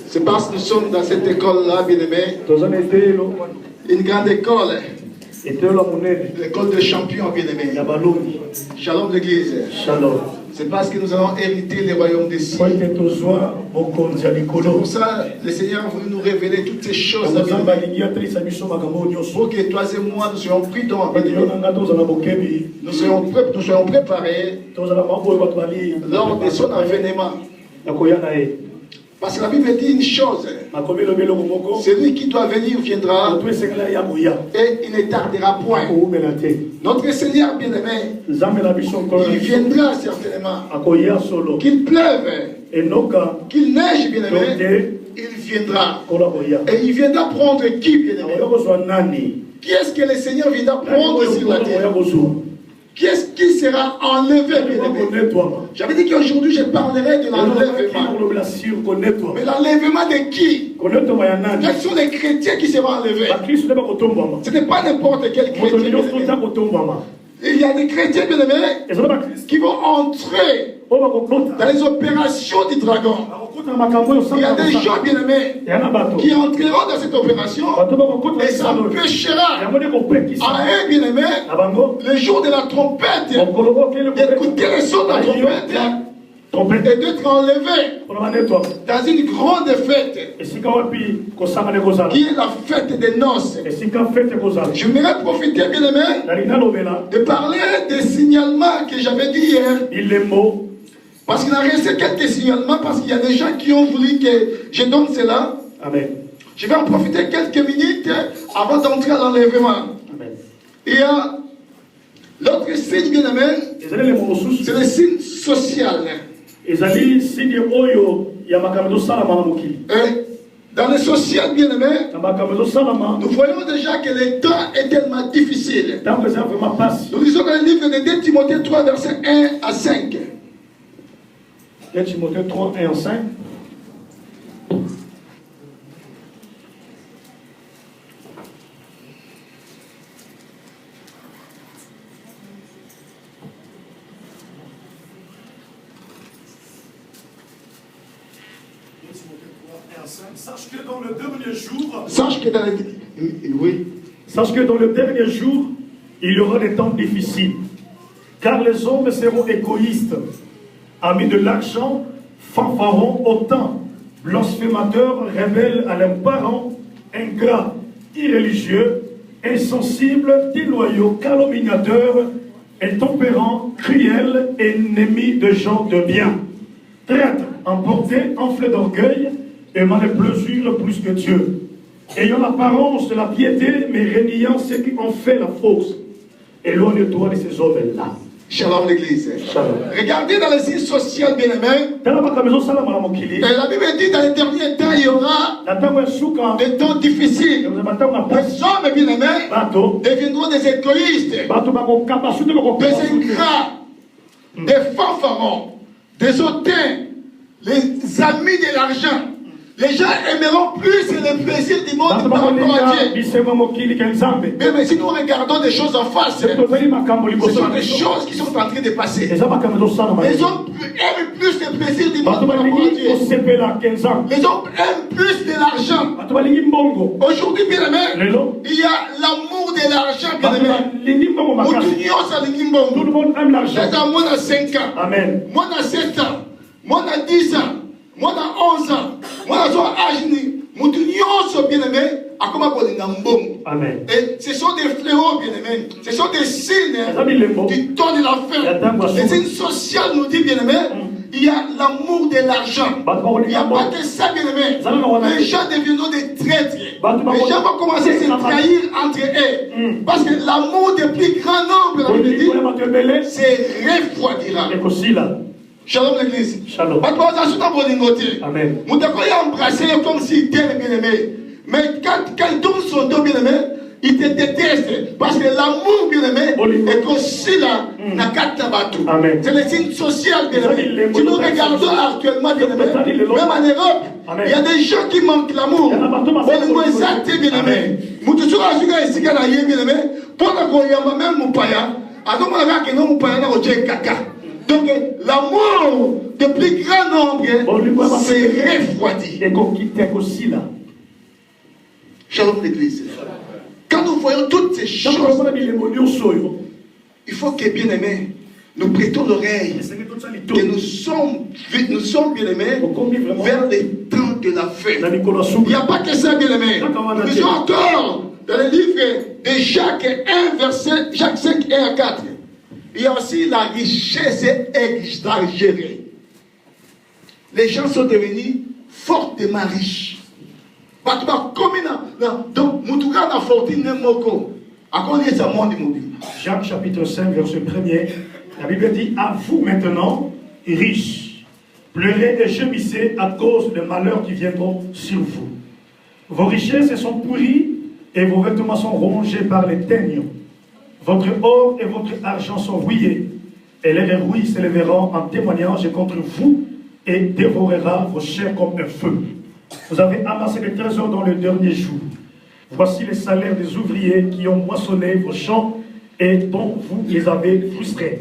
C'est parce que nous sommes dans cette école-là, bien-aimés, une grande école, l'école de champions, bien-aimés. Shalom l'église. Shalom. C'est parce que nous allons hériter les royaumes des cieux. C'est pour ça que le Seigneur a voulu nous révéler toutes ces choses. Pour que toi et moi, nous soyons pris dans nous soyons préparés lors de son avènement. Parce que la Bible dit une chose. Celui qui doit venir viendra et il ne tardera point. Notre Seigneur bien-aimé, il viendra certainement. Qu'il pleuve, qu'il neige bien-aimé, il viendra. Et il viendra prendre qui bien-aimé? Qui est-ce que le Seigneur viendra prendre sur la terre? Qui est-ce qui sera enlevé, bien-aimé? J'avais dit qu'aujourd'hui je parlerai de l'enlèvement. Mais l'enlèvement de qui? Quels sont les chrétiens qui seront enlevés? Ce n'est pas n'importe quel chrétien. Il y a des chrétiens, bien-aimés, qui vont entrer dans les opérations du dragon. Il y a des gens, bien-aimés, qui entreront dans cette opération et ça empêchera à eux, bien-aimés, le jour de la trompette, d'écouter le son de la trompette et d'être enlevés dans une grande fête qui est la fête des noces. Je voudrais profiter, bien-aimé, de parler des signalements que j'avais dit hier. Parce qu'il a resté quelques signalements, parce qu'il y a des gens qui ont voulu que je donne cela. Amen. Je vais en profiter quelques minutes avant d'entrer à l'enlèvement. Il y a l'autre signe, bien-aimé, c'est le signe social. Dans le social, bien-aimé, nous voyons déjà que le temps est tellement difficile. Nous lisons dans le livre de 2 Timothée 3, versets 1 à 5. 2 Timothée 3, 1 à 5. Sache que dans le dernier jour, sache que dans le dernier jour, il y aura des temps difficiles, car les hommes seront égoïstes, amis de l'argent, fanfarons autant, blasphémateurs, rebelles à leurs parents, ingrats, irréligieux, insensibles, déloyaux, calomniateurs, intempérants, cruels, ennemis de gens de bien, traîtres, emportés, enflés d'orgueil, aimant les plaisirs plus que Dieu, ayant l'apparence de la piété, mais reniant ceux qui ont fait la fausse. Éloigne-toi de ces hommes-là. Shalom l'église. Regardez dans les signes sociaux, bien-aimés. Et la Bible dit dans les derniers temps, il y aura des temps difficiles. Les hommes, bien-aimés, deviendront des égoïstes, des ingrats, des fanfarons, des hautains, les amis de l'argent. Les gens aimeront plus le plaisir du monde par rapport à Dieu. Mais si nous regardons des choses en face, ce sont des choses qui sont en train de passer. Les hommes aiment plus le plaisir du monde par rapport à Dieu. Les hommes aiment plus de l'argent. Aujourd'hui, bien aimé, il y a l'amour de l'argent, bien aimé. Tout le monde aime l'argent. Moi, on a 5 ans. Amen. Moi, on a 7 ans. Moi, on a 10 ans. Moi, dans 11 ans, moi, dans son âge, bien-aimé, Amen. et ce sont des fléaux, bien-aimés. Ce sont des signes du temps de la fin. Les signes sociaux nous disent, bien-aimé, il y a l'amour de l'argent. Il n'y a pas que ça, bien-aimé. Les gens deviendront des traîtres. Les gens vont commencer à se trahir entre eux. Parce que l'amour des plus grands nombres, c'est refroidira. Shalom l'église. Shalom. Amen. Vous devez embrasser comme s'il était bien-aimé. Mais quand il tourne son dos bien-aimé, il te déteste. Parce que l'amour bien-aimé est aussi là. C'est le signe social bien-aimé. Si nous regardons actuellement bien-aimé, même en Europe, il y a des gens qui manquent l'amour. Bon, exact bien-aimé. Nous toujours à bien-aimé. Pour la même mon paya. Donc l'amour de plus grand nombre s'est refroidi. Shalom l'église. Quand nous voyons toutes ces choses, il faut que bien aimés, nous prêtons l'oreille. Que nous sommes bien aimés vers les temps de la fin. Il n'y a pas que ça, bien aimés. Nous lisons encore dans le livre de Jacques 1, verset Jacques 5, 1 à 4. Il y a aussi la richesse exagérée. Les gens sont devenus fortement riches. Donc, Jacques chapitre 5, verset 1er, la Bible dit: à vous maintenant, riches, pleurez et gémissez à cause des malheurs qui viendront sur vous. Vos richesses sont pourries et vos vêtements sont rongés par les teignes. Votre or et votre argent sont rouillés, et les rouilles s'élèveront en témoignage contre vous et dévorera vos chairs comme un feu. Vous avez amassé des trésors dans le dernier jour. Voici les salaires des ouvriers qui ont moissonné vos champs et dont vous les avez frustrés.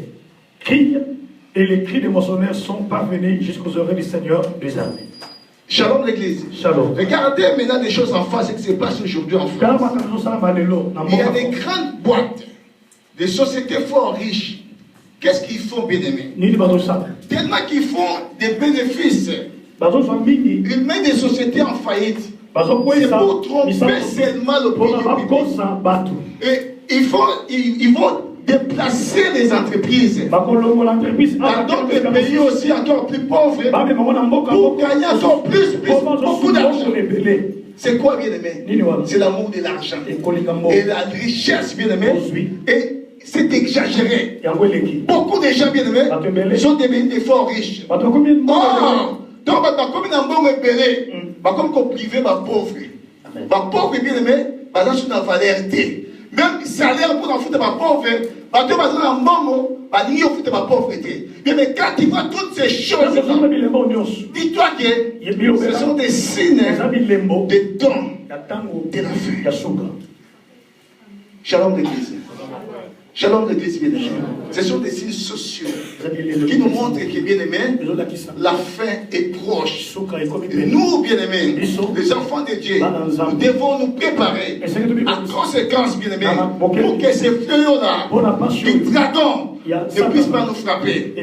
Cris et les cris des moissonneurs sont parvenus jusqu'aux oreilles du Seigneur des armées. Shalom l'église. Shalom. Regardez maintenant des choses en face, ce qui se passe aujourd'hui en France. Il y a des grandes boîtes, des sociétés fort riches. Qu'est-ce qu'ils font, bien aimés? Tellement qu'ils font des bénéfices. Ils mettent des sociétés en faillite. C'est pour tromper seulement l'opinion publique. Et ils vont déplacer les entreprises dans d'autres pays aussi encore plus pauvres pour gagner encore plus beaucoup d'argent. C'est quoi, bien aimé? C'est l'amour de l'argent et la richesse, bien aimé. Et c'est exagéré. Beaucoup de gens, bien aimés, sont devenus des forts riches. Donc, comme il y a un bon ébélé, comme qu'on privé, ma pauvre. Ma pauvre, bien aimé, dans une valeur. Même salaire pour en foutre ma pauvre, mais quand tu vois toutes ces choses, dis-toi que ce sont des signes de temps de la fin. Shalom l'église. Shalom l'église bien-aimée. Ce sont des signes sociaux qui nous montrent que bien-aimés, la fin est proche. Et nous, bien-aimés, les enfants de Dieu, nous devons nous préparer à conséquence, bien-aimés, pour que ces fléaux-là, du dragon, ne puissent pas nous frapper.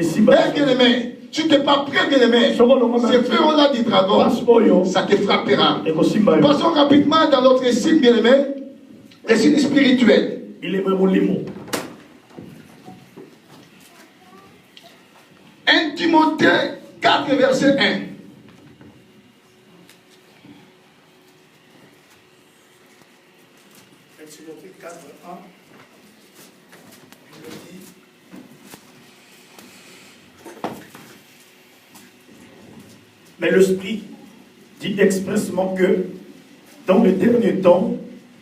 Bien-aimés, tu n'es pas prêt, bien-aimé, ces fléaux-là du dragon, ça te frappera. Passons rapidement dans notre signe, bien-aimé, les signes spirituels. 1 Timothée 4, verset 1. Timothée 4, 1. Mais l'Esprit dit expressément que dans les derniers temps,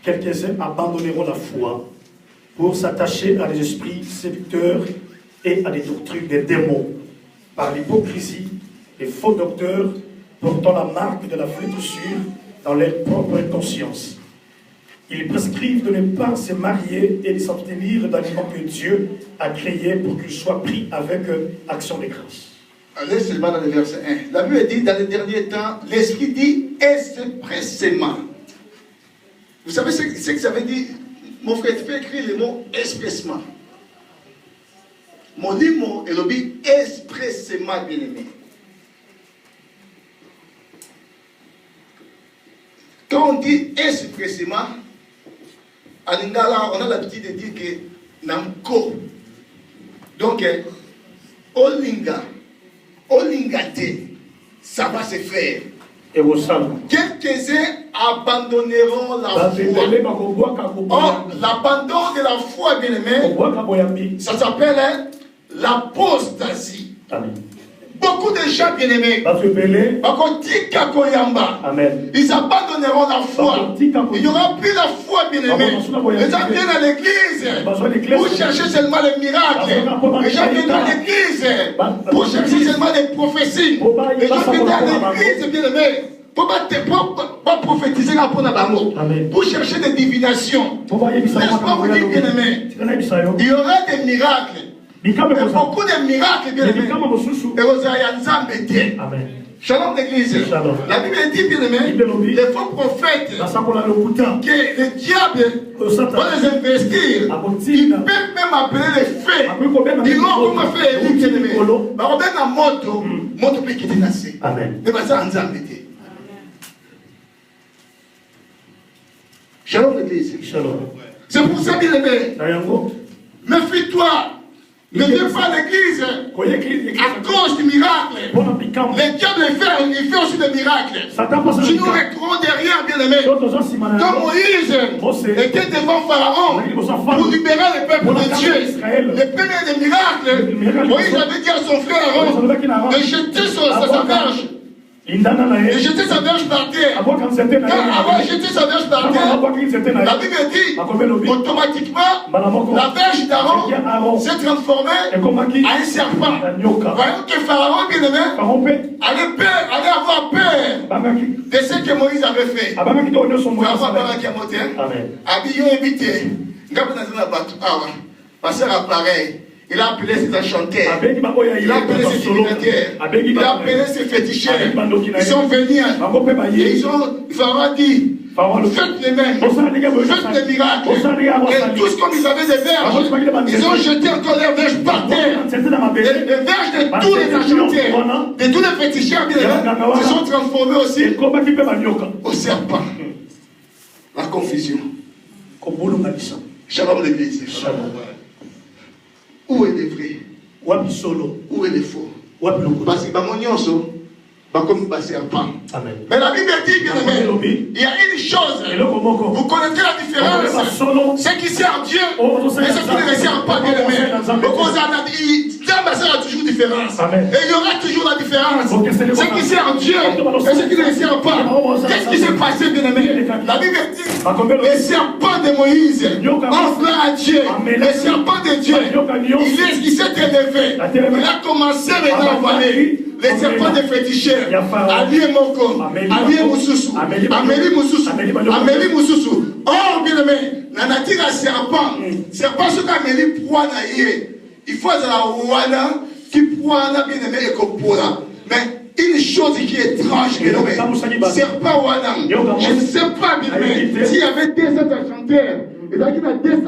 quelques-uns abandonneront la foi pour s'attacher à des esprits séducteurs et à des doctrines des démons, par l'hypocrisie des faux docteurs portant la marque de la flétrissure dans leur propre conscience. Ils prescrivent de ne pas se marier et de s'abstenir d'aliments que Dieu a créés pour qu'ils soient pris avec action de grâce. Allez seulement dans le verset 1. La Bible dit dans les derniers temps, l'Esprit dit expressément. Vous savez ce que ça veut dire? Mon frère, tu peux écrire le mot expressément. Mon livre est le dit expressément, bien aimé. Quand on dit expressément, à Lingala, on a l'habitude de dire que Namko. Donc, Olinga, Olingate, ça va se faire. Quelques-uns abandonneront la foi. Or, l'abandon de la foi, bien aimé, ça s'appelle l'apostasie. Beaucoup de gens, bien aimés, ils abandonneront la foi. Il n'y aura plus la foi, bien aimé. Les gens viennent à l'église pour chercher seulement les miracles. Les gens viennent à l'église pour chercher seulement les prophéties. Les gens viennent à l'église, bien aimé, Pour pas prophétiser pour chercher des divinations. N'est-ce pas vous dire, bien-aimé? Il y aura des miracles. Et beaucoup de miracles, bien-aimé. Et vous allez en Amen. Shalom l'église. La Bible dit, bien-aimé, les faux prophètes, que le diable va les investir. Ils peuvent même appeler les faits. Ils vont comment faire, bien-aimé. On va bien en moto peut quitter Nassé. Amen. Et ça, on s'en met. Shalom l'église. C'est pour ça, bien-aimé. Méfie-toi. Ne viens pas à l'église à cause du miracle. Le diable fait aussi des miracles. Si nous reculons derrière, bien-aimé, quand Moïse était devant Pharaon pour libérer le peuple de Dieu, le premier des miracles, Moïse avait dit à son frère Aaron de jeter sa verge. Et jeter sa verge par terre. Quand avant de jeter sa verge par terre, la Bible dit automatiquement la verge d'Aaron s'est transformée en un serpent. Voyons que Pharaon, bien-aimé, allait avoir peur de ce que Moïse avait fait. Il a appelé ses enchanteurs, il a appelé ses divinateurs, il a appelé ses féticheurs. Ils sont venus et Pharaon dit, faites les mêmes, faites les miracles. Et tous comme ils avaient des verges, ils ont jeté encore leurs verges par terre. Et les verges de tous les enchanteurs, de tous les féticheurs, se sont transformés aussi au serpent. La confusion. Shalom l'église. Où est le vrai? Où est le faux? Parce que comme serpent. Mais la Bible dit, bien aimé, il y a une chose. Vous connaissez la différence. Ce qui sert Dieu et ce qui ne sert pas, bien aimé. Il y a toujours différence. Et il y aura toujours la différence. Ce qui sert Dieu et ce qui ne sert pas. Qu'est-ce qui s'est passé, bien aimé? La Bible dit, le serpent de Moïse enfla à Dieu. Le serpent de Dieu, il s'est élevé. Il a commencé maintenant à avaler les serpents des féticheurs. Alie Moko, Alie Moussousou, Amélie Moussousou, Amélie Moussousou. Or, bien aimé, la nature à serpent, serpent ce qu'Amélie poids naïe. Il faut la ouana qui poids bien aimé et qu'on mais une chose qui est étrange, bien aimé, serpent ouana. Je ne sais pas, bien aimé, s'il y avait 200 enchanteurs, et là, il y a 200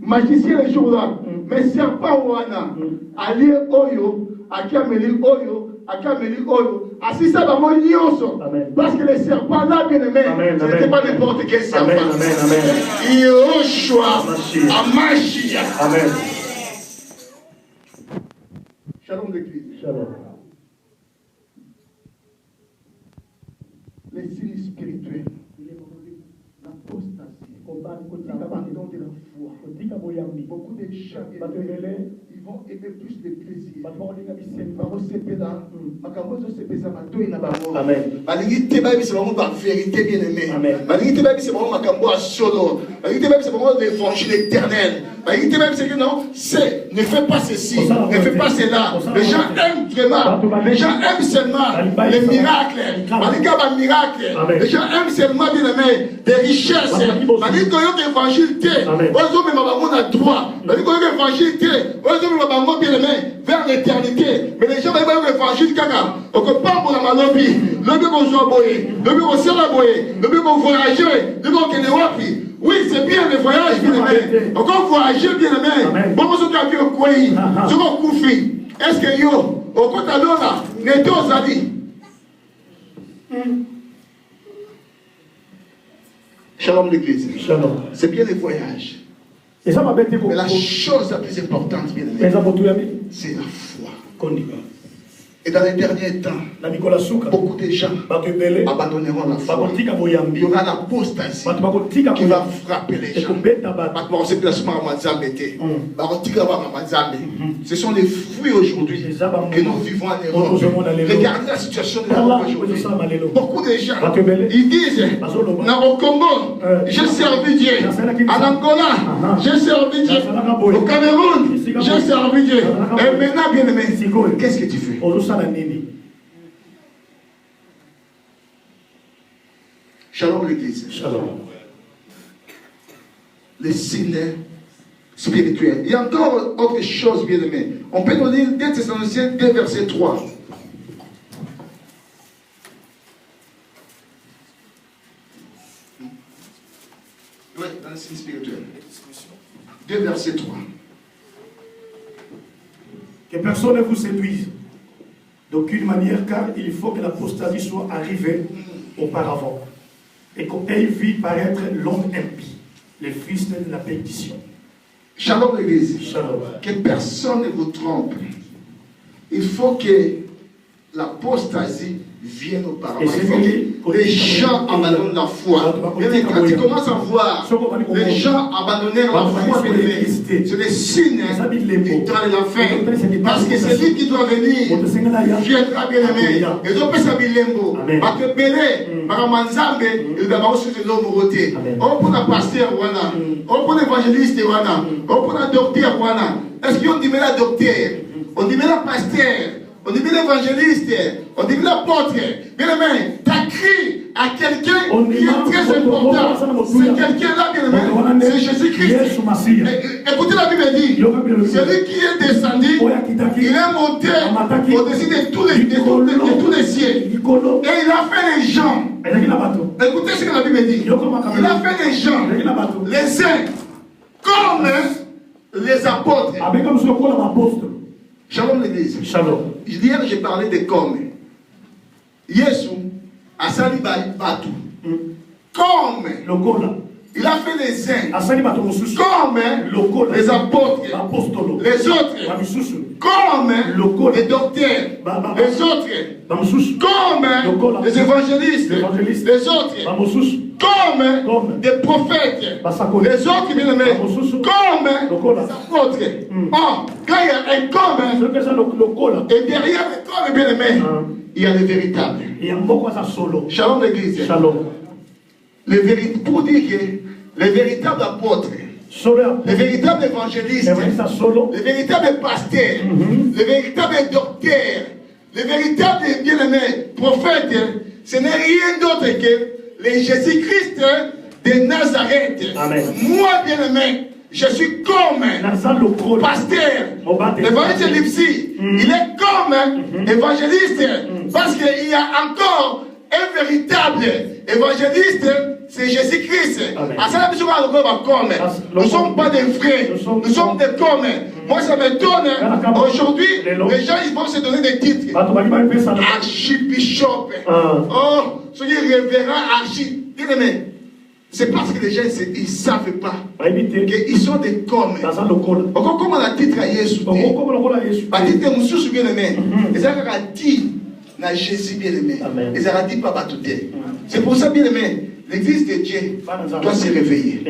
magiciens les jours-là, mais serpent ouana, Ali Oyo, Akameli Oyo, assis ça dans mon nyonso. Parce que les serpents là, bien aimé, ce n'était pas n'importe quel serpent. Yoshua, Amashia. Amen. Shalom l'église. Shalom. Les signes spirituels, l'apostasie, l'abandon de la foi. Beaucoup de gens, ils vont aimer plus le plaisir. Vérité bien aimée. C'est vraiment Makambo à solo. C'est vraiment l'évangile éternel. C'est que non, ne fais pas ceci, ne fais pas cela. Les gens aiment vraiment, les gens aiment seulement les miracles. Les gens aiment seulement bien aimé des richesses. L'évangile vers l'éternité. Mais les gens veulent l'évangile caca. On ne peut pas pour la malobi. Le mieux qu'on soit boyé, le mieux qu'on soit boyé, le mieux qu'on voyage, le mieux qu'on est wapi. Oui, c'est bien le voyage, bien aimé. Encore voyager, bien aimé. Bon, ce qu'on a vu au Koué, ce qu'on koufi. Est-ce que yo, au côté de là, n'est pas aux amis? Shalom l'église. Shalom. C'est bien le voyage. Mais la chose la plus importante, bien aimé, c'est la foi. Et dans les derniers temps, beaucoup de gens abandonneront la foi. Il y aura l'apostasie qui va frapper les gens. Ce sont les fruits aujourd'hui que nous vivons en Europe. Regardez la situation de l'Europe aujourd'hui. Beaucoup de gens, ils disent, au Congo, j'ai servi Dieu. En Angola, j'ai servi Dieu. Au Cameroun, j'ai servi Dieu. Et maintenant, bien aimé, qu'est-ce que tu fais? Shalom l'église. Shalom. Les signes spirituels. Il y a encore autre chose, bien aimé. On peut nous lire 2 Thessaloniciens 2, verset 3. Oui, dans le signe spirituel. 2, verset 3. Que personne ne vous séduise d'aucune manière, car il faut que l'apostasie soit arrivée auparavant et qu'on ait vu paraître l'homme impie, les fils de la perdition. Shalom l'église. Shalom. Que personne ne vous trompe. Il faut que l'apostasie vienne auparavant. Il faut que les gens abandonnent la foi. Mais quand tu commences à voir les gens abandonner la foi, c'est le signe du temps de la fin. Parce que c'est lui qui doit venir. Viendra bien aimé. Et donc, c'est Bilembo. Parce que Belé, Maramanzambe, il doit avoir aussi de l'homme roté. On pour la pasteur, on pour l'évangéliste, on pour la docteur. Est-ce qu'on dit la docteur? On dit la pasteur? On dit l'évangéliste, on dit l'apôtre. Bien aimé, t'as crié à quelqu'un qui est très important. C'est quelqu'un-là, bien aimé. C'est Jésus-Christ. Écoutez, la Bible dit, celui qui est descendu, il est monté au-dessus de tous les cieux. Et il a fait les gens. Écoutez ce que la Bible dit. Il a fait les gens, les saints, comme les apôtres. Shalom l'église. Shalom. Hier, j'ai parlé de comme. Yesu a sali batu. Comme. Il a fait les saints. Comme les apôtres. Les autres. Comme les docteurs. Les autres. Comme les évangélistes. Les autres. Comme des prophètes. Les autres, bien aimés. Comme les apôtres. Oh, quand il y a un comme, et derrière le comme, bien aimé, il y a le véritable. Shalom l'église. Shalom. Pour dire que les véritables apôtres, les véritables évangélistes, les véritables pasteurs, les véritables docteurs, les véritables bien-aimés prophètes, ce n'est rien d'autre que les Jésus-Christ de Nazareth. Amen. Moi, bien-aimé, je suis comme pasteur. L'évangéliste Lipsi, il est comme évangéliste parce qu'il y a encore un véritable évangéliste, c'est Jésus-Christ. Nous ne sommes pas des vrais, nous sommes des comme. Moi, ça m'étonne. Aujourd'hui, les gens ils vont se donner des titres. Archibishop. Oh, ce qui est révérend archi. Bien-aimé. C'est parce que les gens ils ne savent pas qu'ils sont des comme. Encore comme on a titre à Jésus. Pas titre Moussou bien-aimé. Ils ont dit na Jésus bien-aimé. Ils ont dit pas tout. C'est pour ça bien-aimé. L'église de Dieu doit se réveiller.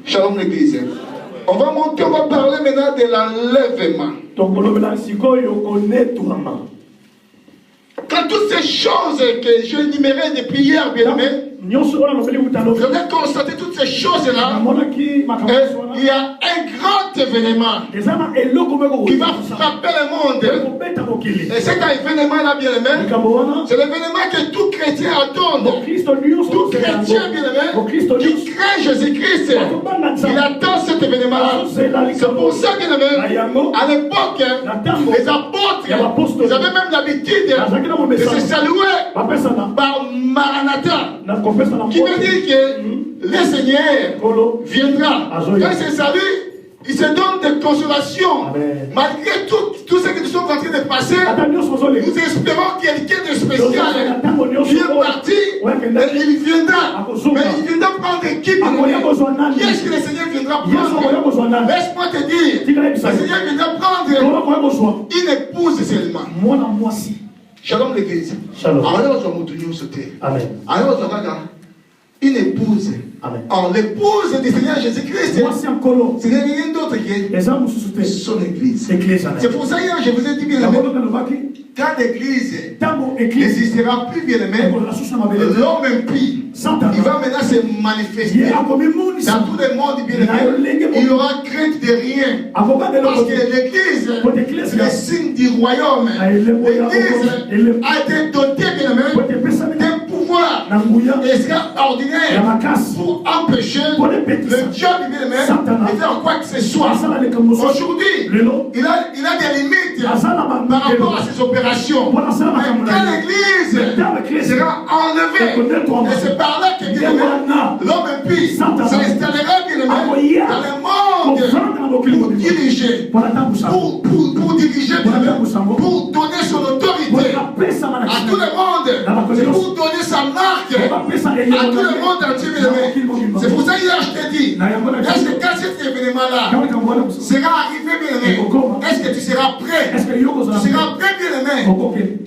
Shalom l'église. On va monter, on va parler maintenant de l'enlèvement. Quand toutes ces choses que j'ai énumérées depuis hier, bien-aimé, vous avez constaté toutes ces choses-là. Il y a un grand événement qui va frapper le monde. Et cet événement-là, bien-aimé, c'est l'événement que tout chrétien attend. Tout chrétien, bien-aimé, qui craint Jésus-Christ, il attend cet événement-là. C'est pour ça, bien-aimé, à l'époque, les apôtres, ils avaient même l'habitude de se saluer par Maranatha, qui veut dire que le Seigneur viendra. Quand il se salue, il se donne des consolations. Malgré tout ce que nous sommes en train de passer, nous espérons quelqu'un de spécial qui est parti, et il viendra. Mais il viendra prendre équipe. Qui est-ce que le Seigneur viendra prendre? Laisse-moi te dire, le Seigneur viendra prendre une épouse seulement. Shalom l'église. Shalom. Amen. Une épouse. Amen. Or, l'épouse du Seigneur Jésus-Christ, ce n'est rien d'autre que son église. C'est pour ça hier, je vous ai dit bien aimé, quand l'église n'existera plus bien aimé, l'homme impie, il va maintenant se manifester dans tout le monde bien aimé. Il y aura crainte de rien. Parce que l'église, c'est le signe du royaume. L'église a été dotée bien aimé d'un pouvoir pouvoir extraordinaire pour empêcher le diable bien-aimé de faire quoi que ce soit. Aujourd'hui, il a des limites par rapport à ses opérations. Mais quand l'église sera enlevée, et c'est par là que l'homme impie s'installera bien-aimé dans le monde pour diriger, pour diriger, pour donner son autorité à tout le monde, pour donner sa marque à tout le monde entier, bien-aimé. C'est pour ça qu'il a acheté dit, est-ce que quand cet événement-là sera arrivé, bien-aimé, est-ce que tu seras prêt? Tu seras prêt, bien-aimé,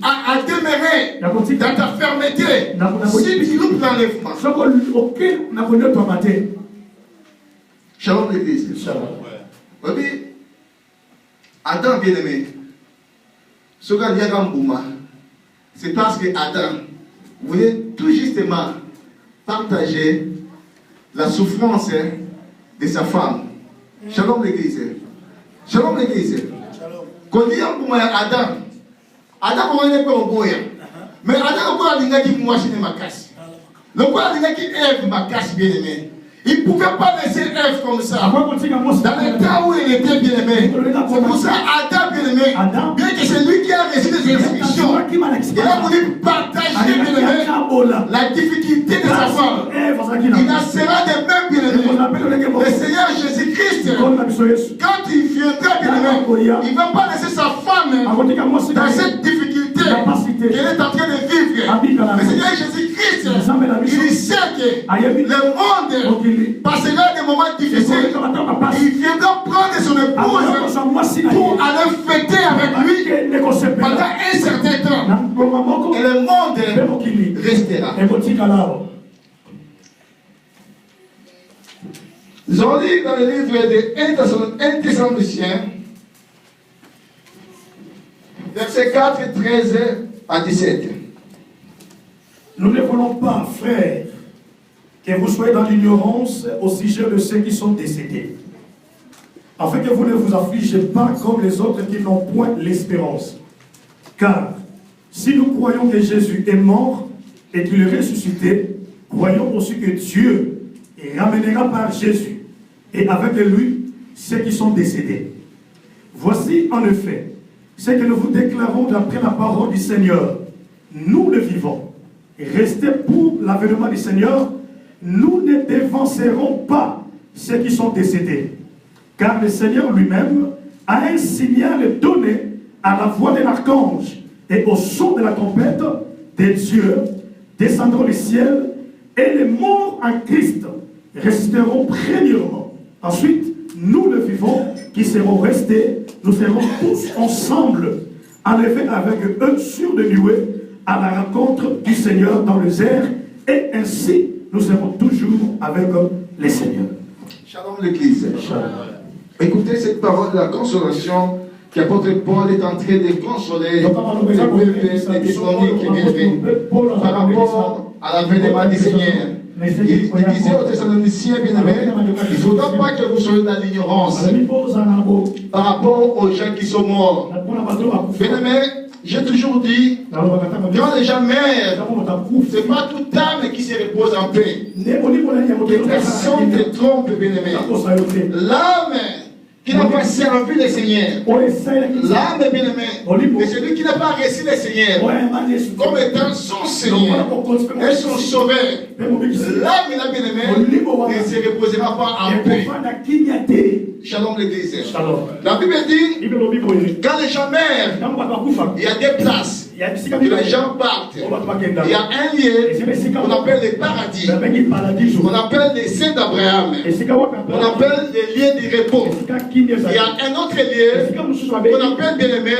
à demeurer dans ta fermeté si tu loupes l'enlèvement. Shalom l'église. Oui, Adam, bien-aimé, ce gars Yagambouma, c'est parce que Adam voulait tout justement partager la souffrance de sa femme. Shalom l'église. Shalom l'église. Quand il y a Adam, Adam n'est pas au bout. Mais Adam n'a pas dit que moi je n'ai ma casse. Le quoi il a dit Ève ma casse bien aimé. Il ne pouvait pas laisser Ève comme ça. Dans le temps où il était bien aimé. C'est pour ça Adam bien aimé. Bien que c'est lui qui a reçu des instructions. Il a voulu partager bien aimé la difficulté de sa femme. Il en sera de même bien aimé. Le Seigneur Jésus-Christ, quand il viendra bien aimé, il ne va pas laisser sa femme dans cette difficulté qu'elle est en train de vivre. Le Seigneur Jésus-Christ, il sait que le monde passera des moments difficiles. Il viendra prendre son épouse pour aller fêter avec lui pendant un certain temps. Et le monde restera. Nous allons lire dans le livre de 1 Thessaloniciens, versets 4, 13 à 17. Nous ne voulons pas, frères, que vous soyez dans l'ignorance au sujet de ceux qui sont décédés, afin que vous ne vous affligez pas comme les autres qui n'ont point l'espérance. Car si nous croyons que Jésus est mort et qu'il est ressuscité, croyons aussi que Dieu ramènera par Jésus et avec lui ceux qui sont décédés. Voici en effet ce que nous vous déclarons d'après la parole du Seigneur. Nous le vivons. Restez pour l'avènement du Seigneur. Nous ne dévancerons pas ceux qui sont décédés. Car le Seigneur lui-même a un signal donné à la voix de l'archange et au son de la trompette des dieux descendront du ciel, et les morts en Christ resteront premièrement. Ensuite, nous le vivons qui serons restés, nous serons tous ensemble enlevés avec eux sur des nuées à la rencontre du Seigneur dans les airs, et ainsi nous serons toujours avec les Seigneurs. Shalom l'église. Écoutez cette parole de la consolation qu'apôtre Paul est en train de consoler le peuple thessalonique par rapport à l'avènement du Seigneur. Il disait aux Thessaloniciens bien-aimés, il ne faudra pas que vous soyez dans l'ignorance par rapport aux gens qui sont morts. Bien-aimés, j'ai toujours dit, quand les gens meurent, ce n'est pas toute âme qui se repose en paix. Que personne ne te trompe, bien-aimé. L'âme qui n'a pas servi le Seigneur, l'âme bien-aimé, et celui qui n'a pas reçu le Seigneur comme étant son Seigneur et son Sauveur, l'âme bien-aimé ne se reposera pas en paix. Shalom l'église. La Bible dit, quand les gens meurent, il y a des places. Les gens partent. Il y a un lieu qu'on appelle le paradis. On appelle les saints d'Abraham. On appelle les lieux du repos. Il y a un autre lieu qu'on appelle bien aimé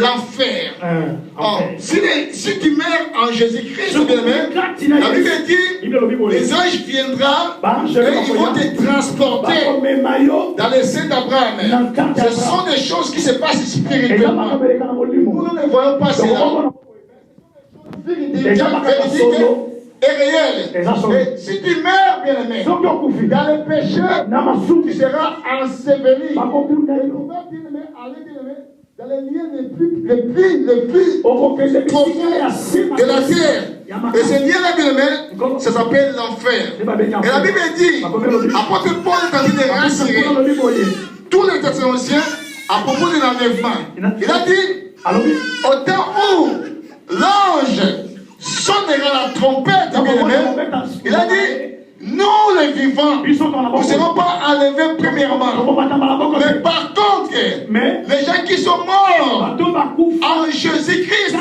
l'enfer. Si tu meurs en Jésus-Christ, bien aimé, la Bible dit les anges viendront et ils vont te transporter dans les saints d'Abraham. Ce sont des choses qui se passent spirituellement. Nous ne voyons pas cela. Est réel. Et si tu meurs, bien aimé, dans le péché, tu seras enseveli. Tu vas, bien aimé, aller, bien aimé, dans les liens les plus profonds de la terre. Et ce lien-là, bien aimé, ça s'appelle l'enfer. Et la Bible dit, apôtre Paul est en train de rassurer tous les Thessaloniciens à propos de l'enlèvement. Il a dit, au temps où l'ange sonnera la trompette, bien aimé, il a dit, nous les vivants, nous ne serons pas enlevés premièrement. Mais par contre, les gens qui sont morts en Jésus-Christ,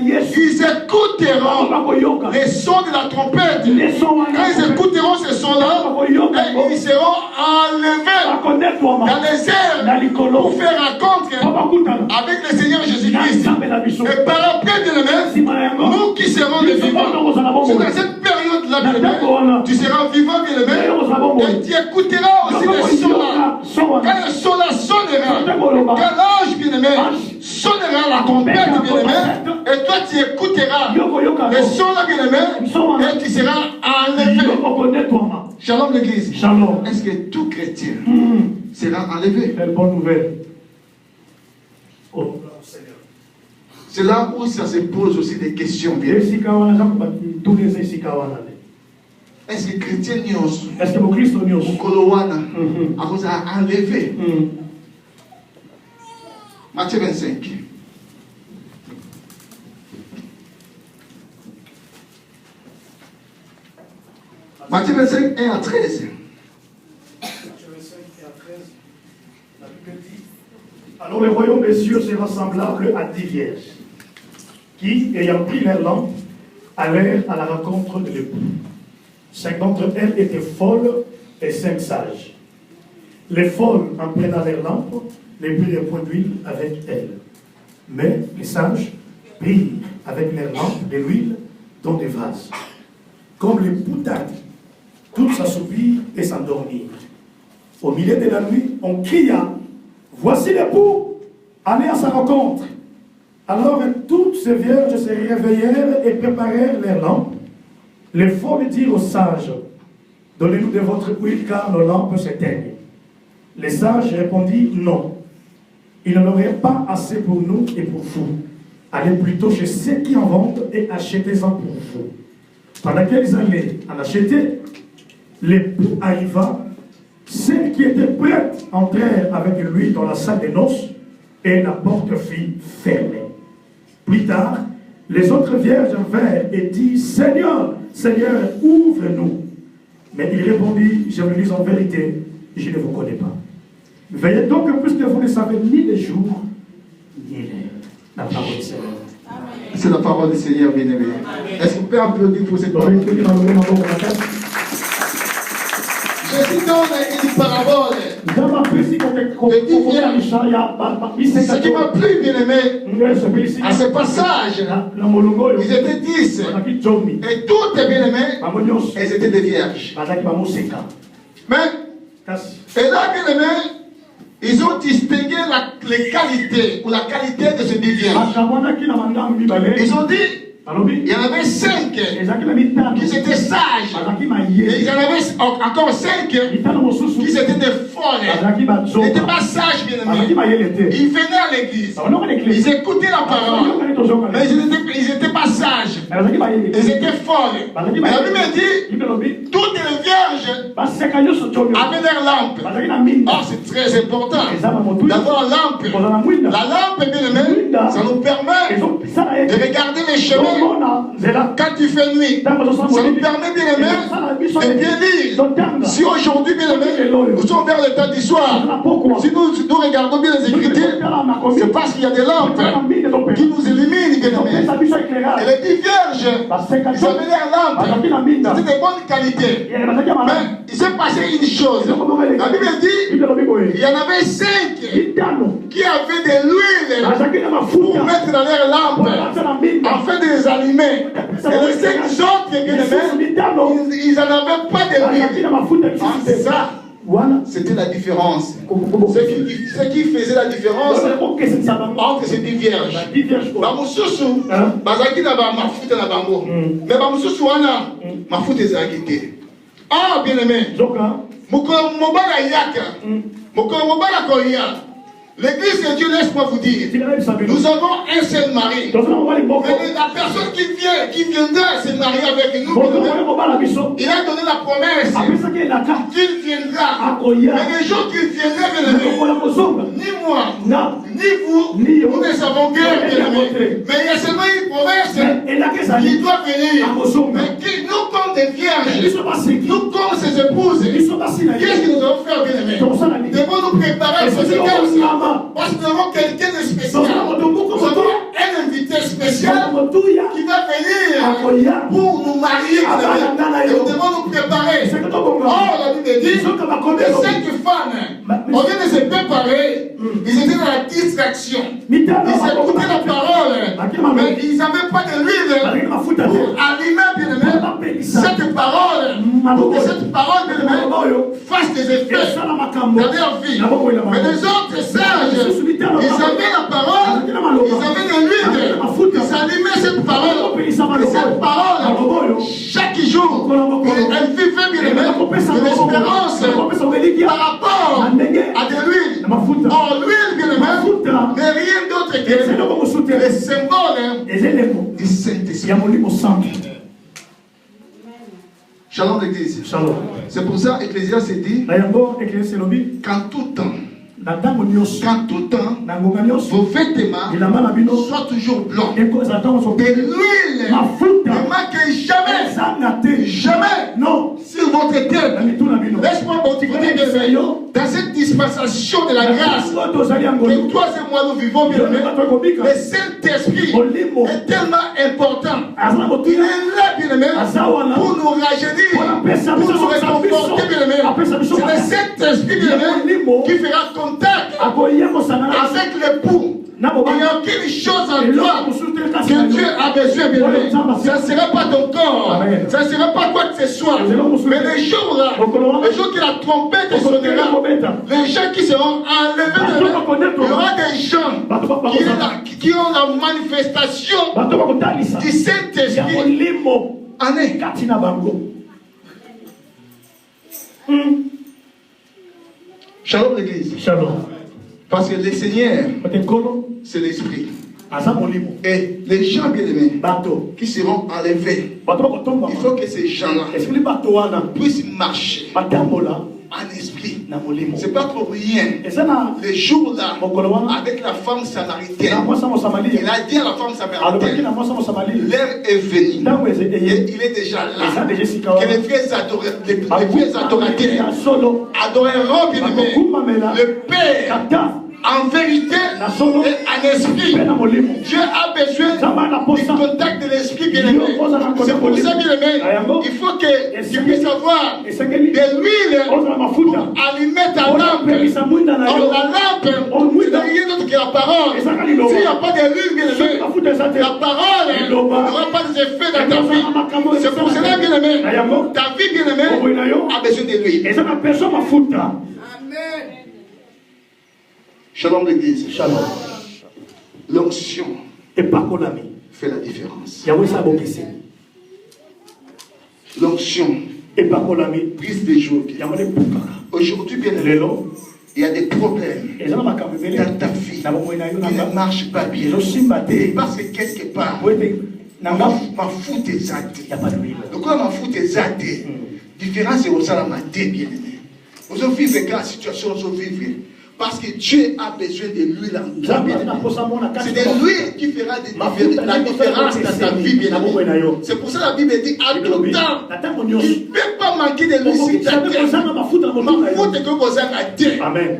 ils écouteront les sons de la trompette. Quand ils écouteront ces sons-là, ils seront enlevés dans les airs pour faire rencontre avec le Seigneur Jésus-Christ. Et par après, nous qui serons les vivants, c'est dans cette période-là, tu seras vivant, bien aimé, et tu écouteras aussi les sons-là. Quand le son-là sonnera, quand l'ange, bien aimé, sonnera la trompette, bien aimé, et toi tu écouteras les sons-là, bien aimé, et tu seras enlevé. Shalom l'église. Shalom. Est-ce que tout chrétien sera enlevé? Quelle bonne nouvelle. Oh, Seigneur. C'est là où ça se pose aussi des questions, bien. Est-ce que chrétien nous, est-ce que mon Christ nous, à vous a enlevé? Matthieu 25. Matthieu 25, 1 à 13. Matthieu 25, 1 à 13. La Bible dit, alors le royaume des cieux sera semblable à 10 vierges qui, ayant pris leur lampe, allèrent à la rencontre de l'époux. 5 d'entre elles étaient folles et 5 sages. Les folles, en prenant leur lampe, les prirent point d'huile avec elles. Mais les sages prirent avec leurs lampes de l'huile dans des vases. Comme les boutades, toutes s'assoupirent et s'endormirent. Au milieu de la nuit, on cria, voici l'époux, allez à sa rencontre. Alors toutes ces vierges se réveillèrent et préparèrent leurs lampes. Les folles dirent aux sages, donnez-nous de votre huile car nos lampes s'éteignent. Les sages répondirent, non. Il n'en aurait pas assez pour nous et pour vous. Allez plutôt chez ceux qui en vendent et achetez-en pour vous. Pendant qu'ils allaient en acheter, l'époux arriva. Celles qui étaient prêtes entrèrent avec lui dans la salle des noces et la porte fut fermée. Plus tard, les autres vierges vinrent et dirent, Seigneur, Seigneur, ouvre-nous. Mais il répondit, je vous le dis en vérité, je ne vous connais pas. Veillez donc, puisque vous ne savez ni les jours, ni l'heure. La parole du Seigneur. C'est la parole du Seigneur, bien-aimé. Est-ce que vous pouvez applaudir pour cette parole? Jésus donne une parabole. Ce qui m'a plu, bien-aimé, à ce passage, ils étaient 10. Et toutes, bien-aimés, elles étaient des vierges. Mais, et là, bien-aimé, ils ont distingué les qualités ou la qualité de ces 10 vierges. Ils ont dit, il y en avait 5 qui étaient sages. Et il y en avait encore 5 qui étaient des folles. Ils n'étaient pas sages, bien aimés. Ils venaient à l'église. Ils écoutaient la parole. Mais ils n'étaient pas sages. Ils étaient folles. La Bible dit, toutes les vierges avaient leur lampe. Or, c'est très important d'avoir la lampe. La lampe, bien aimé, ça nous permet de regarder les chemins. Quand tu fais nuit, ça nous permet, bien aimé, de bien lire. Si aujourd'hui, bien aimé, nous sommes vers le temps du soir, si nous regardons bien les Écritures, c'est parce qu'il y a des lampes qui nous illuminent, bien aimé. Et les 10 vierges, ils avaient leurs lampes, c'était de bonne qualité. Mais il s'est passé une chose. La Bible dit, il y en avait 5 qui avaient de l'huile pour mettre dans leurs lampes, afin de les allumer. Et les 5 autres, bien aimés, ils n'en avaient pas de l'huile. Ça, c'était la différence. Ce qui faisait la différence entre ces 10 vierges. Bamususu, bazaki na ba mafuta na bango. Mais bamususu wana, mafuta ezaki te. Ah, bien aimé. Mokolo mobala yaka. Mokolo mobala koya. L'église de Dieu, laisse-moi vous dire, nous avons un seul mari. Mais la personne qui viendra se marier avec nous, il a donné la promesse qu'il viendra. Mais les jours qu'il viendra, ni moi, ni vous, nous ne savons guère, bien-aimés. Mais il y a seulement une promesse qui doit venir. Mais nous, comme des vierges, nous, comme ses épouses, qu'est-ce que nous allons faire, bien-aimés? Devons nous préparer pour ce cas. Parce que nous avons quelqu'un de spécial. Nous avons un invité spécial qui va venir pour nous marier. Et nous devons nous préparer. Oh, la Bible dit, les 5 femmes, au lieu de se préparer, ils étaient dans la distraction. Ils écoutaient la parole, mais ils n'avaient pas de l'huile pour allumer, bien-aimé, cette parole. Pour que cette parole, bien-aimé, fasse des effets dans leur vie. Mais les autres sages, ils avaient la parole, ils avaient de l'huile, ils allumaient cette parole. Et cette parole, chaque jour, elle vivait, bien-aimé, de l'espérance par rapport à de l'huile. Or, l'huile, bien-aimé, n'est rien d'autre que les symboles du Saint-Esprit. Shalom l'église. C'est pour ça Ecclésiaste dit qu'en tout temps, vos vêtements soient toujours blancs. Et l'huile ne manque jamais. Jamais. Non. Sur votre tête. Laisse-moi continuer, bien-aimé. Dans cette dispensation de la grâce que toi et moi nous vivons, bien-aimé, le Saint-Esprit est tellement important. Il est là, bien-aimé, pour nous rajeunir, pour nous réconforter, bien-aimé. C'est le Saint-Esprit, bien-aimé, qui fera contact avec l'époux. Il n'y a aucune chose en toi que Dieu a besoin, bien-aimé. Ça ne sera pas ton corps, ça ne sera pas quoi que ce soit. Mais les jours là, les jours que la trompette sonnera, les gens qui seront enlevés, il y aura des gens qui ont la manifestation du Saint-Esprit. Amen. Shalom l'église. Shalom. Parce que le Seigneur, c'est l'Esprit. Et les gens bien-aimés qui seront enlevés, il faut que ces gens-là puissent marcher en esprit. C'est pas pour rien. Les jours-là, avec la femme samaritaine, il a dit à la femme samaritaine, l'heure est venue. Et il est déjà là. Que les vrais adorateurs adoreront, bien-aimés, le Père en vérité et en esprit. Dieu a besoin du contact de l'esprit, bien-aimé. C'est pour ça, bien-aimé, il faut que tu puisses avoir de l'huile pour allumer ta lampe. Or, la lampe, c'est rien d'autre que la parole. S'il n'y a pas de l'huile, bien-aimé, la parole n'aura pas d'effet dans ta vie. C'est pour cela, bien-aimé, ta vie, bien-aimé, a besoin de l'huile. Amen. Shalom l'église. Shalom. L'onction fait la différence. L'onction brise des jours. Aujourd'hui, bien aimé, il y a des problèmes dans ta vie qui ne marchent pas bien. Parce que quelque part, ma foute est zadée. Donc, quand ma foute est zadée, différence est au salamate, bien aimé. Vous avez vécu la situation, vous avez vécu. Parce que Dieu a besoin de l'huile en toi. C'est de l'huile qui fera la différence dans ta vie, bien aimé. C'est pour ça que la Bible dit à tout temps, il ne peut pas manquer de l'huile. Ma faute est que vous avez raté.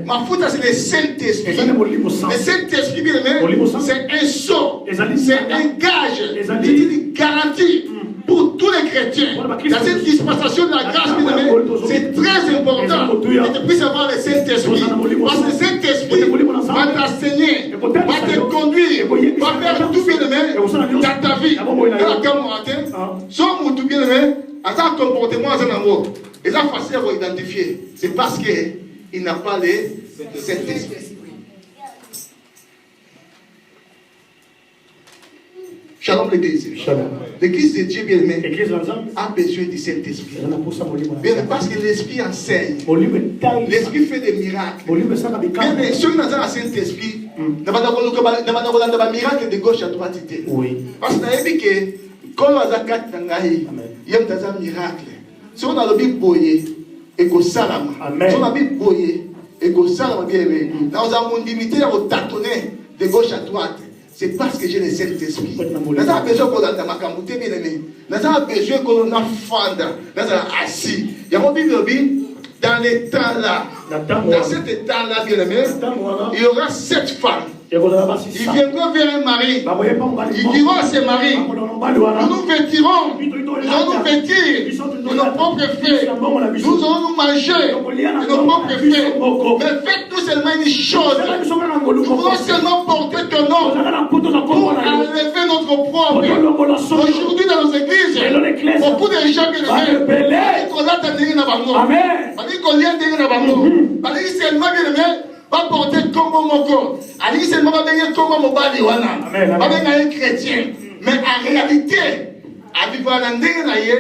Ma faute, c'est le Saint-Esprit. Le Saint-Esprit, bien aimé, c'est un sceau, c'est un gage, c'est une garantie pour tous les chrétiens. Dans cette dispensation de la grâce, bien aimé, c'est très important que tu puisses avoir le Saint-Esprit. Parce que le Saint-Esprit va t'enseigner, va te conduire, va faire tout, bien aimé, dans ta vie. Son tout, bien aimé, à ton comportement, c'est un mot. Et là, facile à identifier. C'est parce qu'il n'a pas le Saint-Esprit. Shalom l'église. Shalom. L'église de Dieu, bien aimé, a besoin du Saint-Esprit. Bien, parce que l'Esprit enseigne. L'Esprit fait des miracles. Bien, mais ceux qui ont un Saint-Esprit, n'a pas miracle de gauche à droite. Parce que quand on a il y a un miracle. Si on a le big boy, et que salama. Si on a le big boy, et que salama, bien aimé. Dans un monde limité, on tâtonner de gauche à droite. C'est parce que j'ai le Saint-Esprit. Nous avons besoin qu'on ait ma camouté, bien aimé. Nous avons besoin qu'on ait fanda. Nous avons assis. Il y a mon Bible dans l'état là. Dans cet état-là, bien aimé, il y aura 7 femmes. Ils viendront vers un mari. Ils diront à ses maris, nous nous vêtirons, nous allons nous vêtir de nos propres faits. Nous allons nous manger de nos propres faits. Mais faites-nous seulement une chose. Nous voulons seulement porter ton nom pour enlever notre propre. Aujourd'hui dans nos églises, beaucoup de gens bien aimés, va porter comme moko. Ali seulement va venir comme mobali wana. Va venir un chrétien. Mais en réalité, à vivre à l'ending naïe,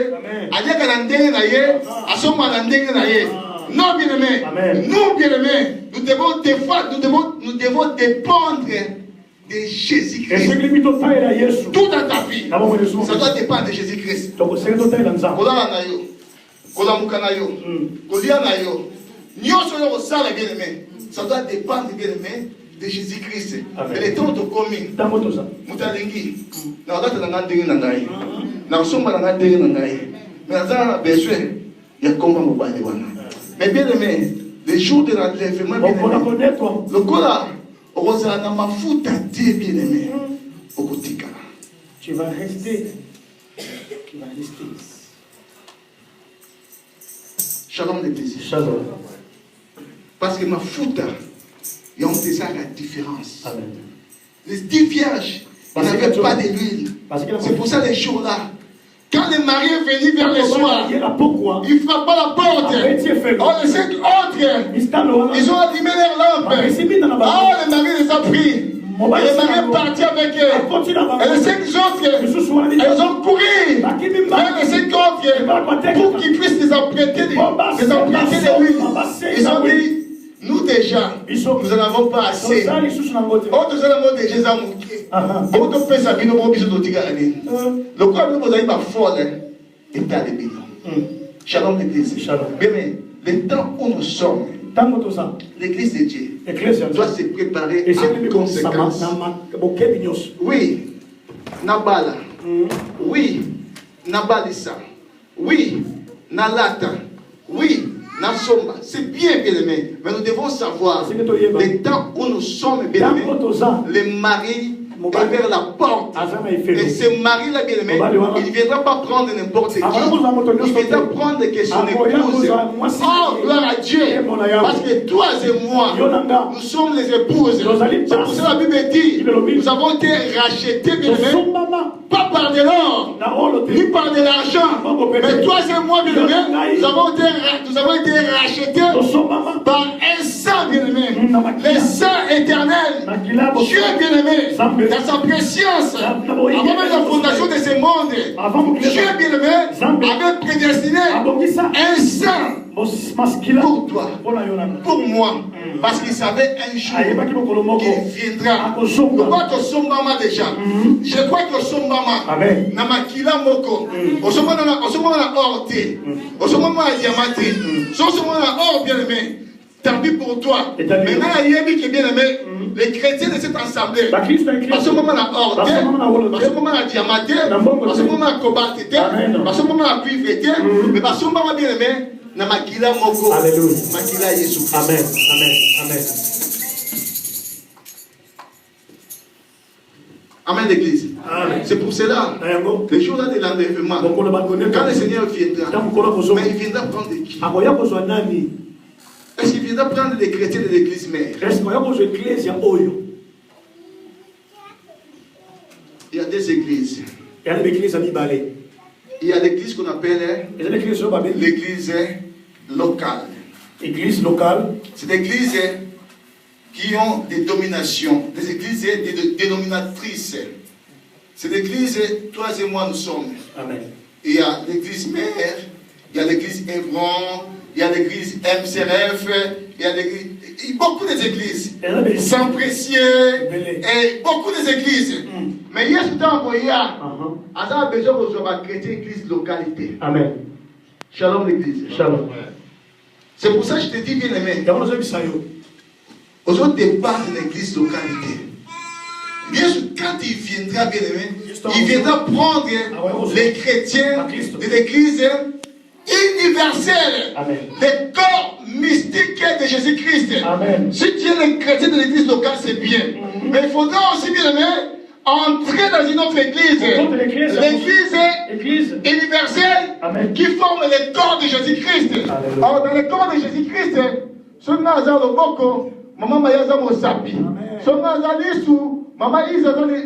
à dire qu'à l'ending naïe, à son malanding naïe. Non bien aimé, nous bien aimé, nous devons dépendre de Jésus-Christ. Tout dans ta vie, ça doit dépendre de Jésus-Christ. Kola nayo, kola mukanayo, kolia nayo. Nyoso yo sala bien aimé. Ça doit dépendre bien aimé de Jésus-Christ. Et les temps de commis. Mutalingi. Na date na ndingi na ngai. Na somba na ndingi na ngai. Mais ça besoin il y a comment mobali wana. Mais bien aimé, les jours de l'enlèvement bien aimé. Le kola oza na mafuta Dieu bien aimé. Okotika. Tu vas rester. Tu vas rester. Shalom de plaisir. Shalom. Parce que ma foute, ils ont déjà la différence. Amen. Les 10 vierges, ils n'avaient pas de l'huile. C'est pour ça les jours-là, quand le mari est venu vers le soir, il ne frappe pas la porte. Oh, les 5 autres, ils ont allumé leur lampe. Oh, le mari les a pris. Et le mari est parti avec eux. Et les 5 autres, ils ont couru vers les 5 autres pour qu'ils puissent les apprêter de l'huile. Ils ont dit, nous déjà, nous n'en avons pas assez. Oh, nous en avons déjà manqué. Oh, tu fais ça, nous avons besoin de dire. Le corps, nous avons folle et t'as les bilans. Shalom l'église. Mais le temps où nous sommes, l'église de Dieu doit se préparer à conséquence. Oui, Nabala. Oui, Nabalissa. Oui, Nalata. Oui, Nasomba. C'est bien, bien aimé. Mais nous devons savoir le temps où nous sommes, bien aimés. Les maris est vers la porte. Et ce mari-là, bien aimé, il ne viendra pas prendre n'importe qui. Il viendra prendre que son épouse. Oh, gloire à Dieu. Parce que toi et moi, nous sommes les épouses. C'est pour ça que la Bible dit, nous avons été rachetés, bien aimé, pas par de l'or, ni par de l'argent. Mais toi et moi, bien aimé, nous avons été rachetés par un sang, bien aimé. Le sang éternel. Dieu, bien aimé. Dans sa préscience, avant même la fondation de ce monde, Dieu bien-aimé avait prédestiné un sang pour toi, pour moi, parce qu'il savait un jour qu'il viendra. Pourquoi tu sommes maman déjà? Je crois que tu sommes maman. Namakila moko. Au sommet de la horte. Au sommet de la diamantée. Au sommet de la horte bien-aimé. Tant pis pour toi. Maintenant, il y a qui est bien aimé. Les chrétiens de cette assemblée. À ce moment la horde, à ce moment la diamanté, à ce moment la cobalté, à ce moment la cuivreté, mais à ce moment bien aimé, na makila moko. Makila Jésus. Amen. Amen. Amen. Amen l'église. C'est pour cela, les jours de l'enlèvement, quand le Seigneur viendra, mais il viendra prendre qui? Est-ce qu'il viendra prendre les chrétiens de l'église mère? Il y a des églises. Il y a l'église qu'on appelle l'église locale. Église locale. C'est des églises qui ont des dominations, des églises dénominatrices. C'est l'église, toi et moi nous sommes. Amen. Il y a l'église mère, il y a l'église Hébron, il y a l'église MCRF, il y a beaucoup d'églises. Saint Précieux, et beaucoup d'églises. Mais il y a ce temps où il y a besoin de créer une église localité. Amen. Shalom l'église. Shalom. C'est pour ça que je te dis bien aimé. Aux autres départ de l'église localité. Bien sûr, quand il viendra, bien aimé, il viendra prendre les chrétiens de l'église universelle, le corps mystique de Jésus-Christ. Si tu es le chrétien de l'église locale, c'est bien. Mais il faudra aussi, bien aimé, entrer dans une autre église, l'église universelle qui forme le corps de Jésus-Christ. Alors, dans le corps de Jésus-Christ, ce n'est pas le boko, maman Mayaza Mosapi, ce n'est pas l'issou, maman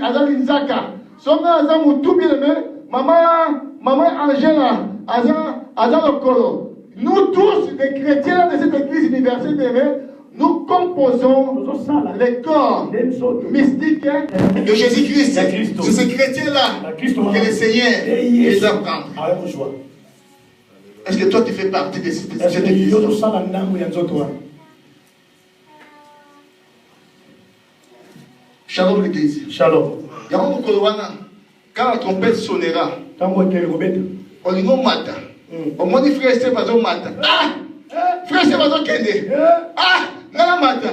Azali Nzaka, ce n'est pas Moutou bien-aimé, maman Angela, Azal Okolo. Nous tous, les chrétiens de cette église universelle, bien-aimé, nous composons le corps mystique de Jésus-Christ. C'est ces chrétiens-là que le Seigneur les apprend. Est-ce que toi tu fais partie de cette église? Shalom l'église. Shalom. Quand la trompette sonnera, on dit non mata. Au moins dit frère Steph Bazo mata. Ah! Frère Steph Bazo kende. Ah! Nana mata.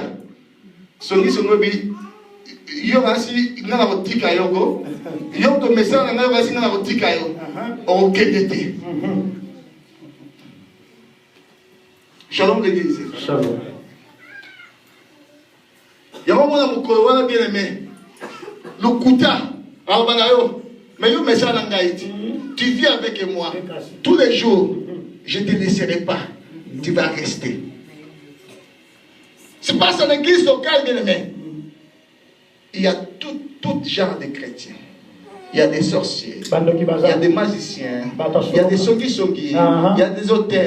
Songi sonobi. Yo asi nana botika yoko. Yo to message nana asi nana botika yo. O kende. Shalom l'église. Shalom. Y'a mon mukolo wana bien aimé. Lukuta. Albanayo. Mais yo message nangaiti. Tu vis avec moi. Tous les jours, je ne te laisserai pas. Tu vas rester. C'est pas dans l'église locale, bien aimé. Il y a tout genre de chrétiens. Il y a des sorciers, il y a des magiciens, il y a des songi-songi, il y a des auteurs,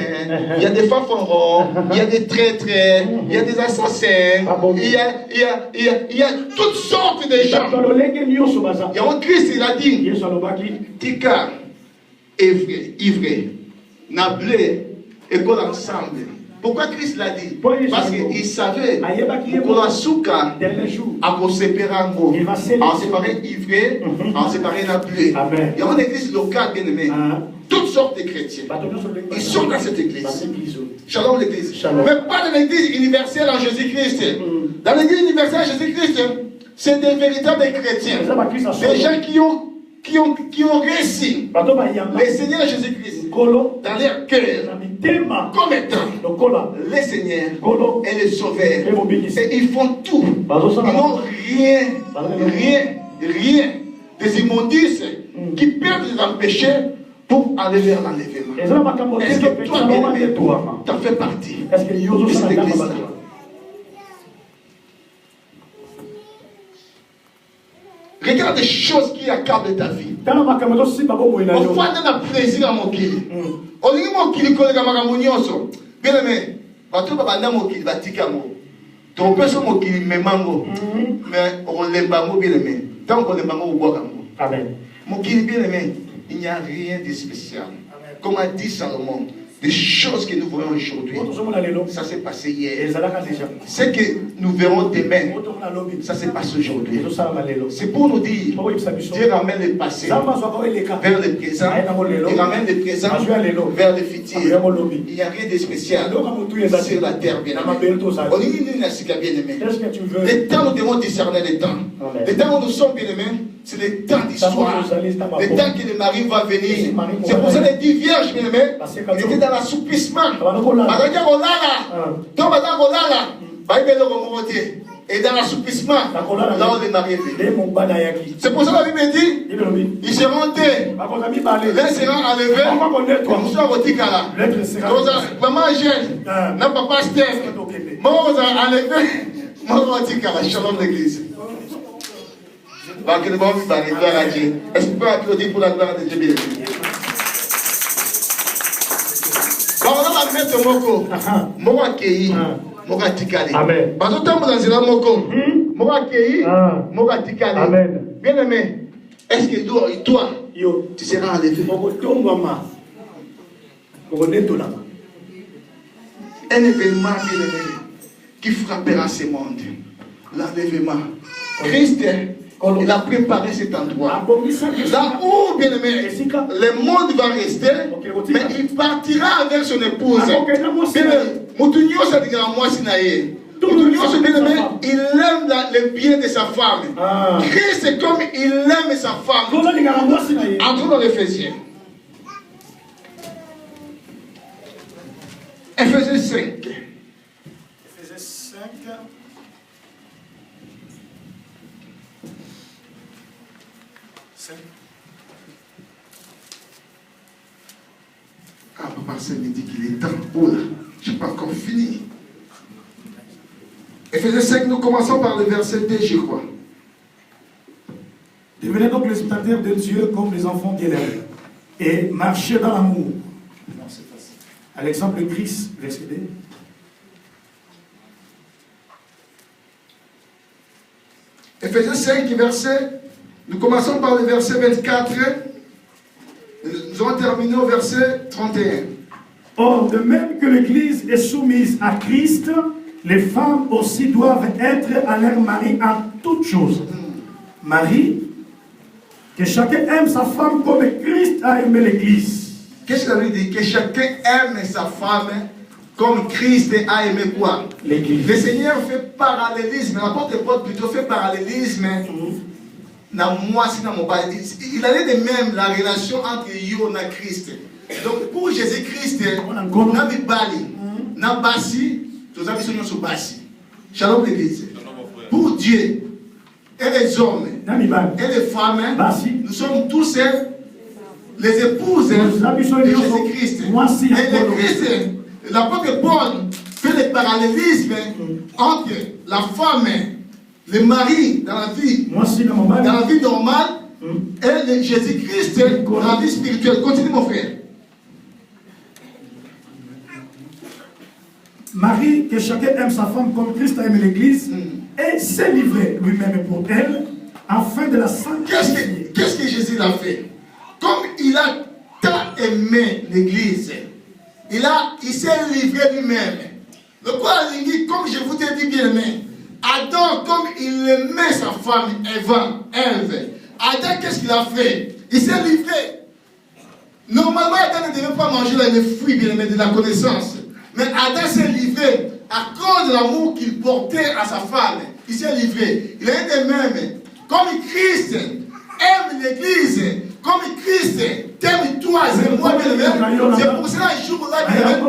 il y a des fanfarons, il y a des traîtres, il y a des assassins, il y a toutes sortes de gens. Il y a un Christ, il a dit, Tika, ivré, nablé, école ensemble. Pourquoi Christ l'a dit? Parce qu'il savait que la souka a séparé en séparé ivré, en séparé nablé. Il y a une église locale, bien aimée. Toutes sortes de chrétiens. Ils sont dans cette église. Shalom l'église. Mais pas dans l'église universelle en Jésus-Christ. Dans l'église universelle en Jésus-Christ, c'est des véritables chrétiens. Des gens qui ont réussi le Seigneur Jésus-Christ dans leur cœur comme étant le Seigneur et le Sauveur. Et ils font tout. Ils n'ont rien des immondices qui peuvent les empêcher pour aller vers l'enlèvement. Est-ce que toi, bien-aimé, tu en fais partie de cette église-là? Regarde les choses qui accablent ta vie. Au fond d'un plaisir à mon kili. Au lieu de mon kili, collègue à Maramounioso. Bien aimé, tu vas dans mon kili, va tikamo. Ton personne mon kili, mais mango. Mais on l'embango, bien aimé. Tant qu'on l'embango, on boit. Amen. Mon kili, bien aimé, il n'y a rien de spécial. Comme a dit Salomon, des choses que nous voyons aujourd'hui, ça s'est passé hier. Ce que nous verrons demain, ça se passe aujourd'hui. C'est pour nous dire, Dieu ramène le passé vers le présent, il ramène le présent vers le futur. Il n'y a rien de spécial sur la terre, bien aimé. Le temps, nous devons discerner le temps. Le temps où nous sommes, bien aimés, c'est le temps d'histoire. Le temps que le mari va venir. C'est pour ça qu'il dit vierge, bien aimé, il était dans l'assouplissement. Et dans l'assouplissement, là où le mari est venu. C'est pour ça que la Bible dit, ils seront deux. L'un sera enlevé, comme ça, au Tikala. Maman Angèle, n'a pas Steph. Maman a enlevé, maman au Tikala. Shalom l'église. Est-ce qu'on peut applaudir pour la gloire de Dieu? On va mettre Moko. Moko Kei. Moko Tikali. Amen. Parce que nous sommes dans Moko. Moko Kei. Moko Tikali. Amen. Bien aimé. Est-ce que toi, tu seras enlevé? Un événement qui frappera ce monde. L'enlèvement. Christ, il a préparé cet endroit. Là où, bien aimé, le monde va rester, mais il partira avec son épouse. Il aime le bien de sa femme. Christ, c'est comme il aime sa femme. Entrons dans l'Éphésiens. Éphésiens 5. Éphésiens 5. Ah, papa, ça me dit qu'il est temps. Oh là, je n'ai pas encore fini. Éphésiens 5, nous commençons par le verset 2, je crois. Devenez donc les imitateurs de Dieu comme les enfants bien-aimés et marchez dans l'amour. Non, c'est facile. À l'exemple de Christ, verset 2. Éphésiens 5, nous commençons par le verset 24. Nous allons terminer au verset 31. Or, de même que l'Église est soumise à Christ, les femmes aussi doivent être à leur mari en toutes choses. Marie, que chacun aime sa femme comme Christ a aimé l'Église. Qu'est-ce que ça veut dire? Que chacun aime sa femme comme Christ a aimé quoi? L'Église. Le Seigneur fait parallélisme, l'apôtre Paul plutôt fait parallélisme. Il allait de même la relation entre Yo et Christ. Donc pour Jésus-Christ, Nabi Bali, Nabasi, tous amis sont sur Basi. Shalom l'Église. Pour Dieu et les hommes et les femmes, nous sommes tous les épouses de Jésus-Christ. Et le Christ, l'apôtre Paul fait le parallélisme entre la femme, le mari dans la vie normale et Jésus-Christ dans la vie spirituelle. Continue mon frère. Marie, que chacun aime sa femme comme Christ a aimé l'Église et s'est livré lui-même pour elle afin de la sanctifier. Qu'est-ce que Jésus a fait? Comme il a tant aimé l'Église, il s'est livré lui-même. Le quoi, comme je vous ai dit bien aimé, Adam, comme il aimait sa femme Ève, Adam, qu'est-ce qu'il a fait? Il s'est livré. Normalement, Adam ne devait pas manger les fruits bien aimés de la connaissance. Mais Adam s'est livré à cause de l'amour qu'il portait à sa femme. Il s'est livré. Il est de même. Comme Christ aime l'Église, comme Christ t'aime toi et moi, bien aimé, c'est pour cela un jour-là, bien aimé,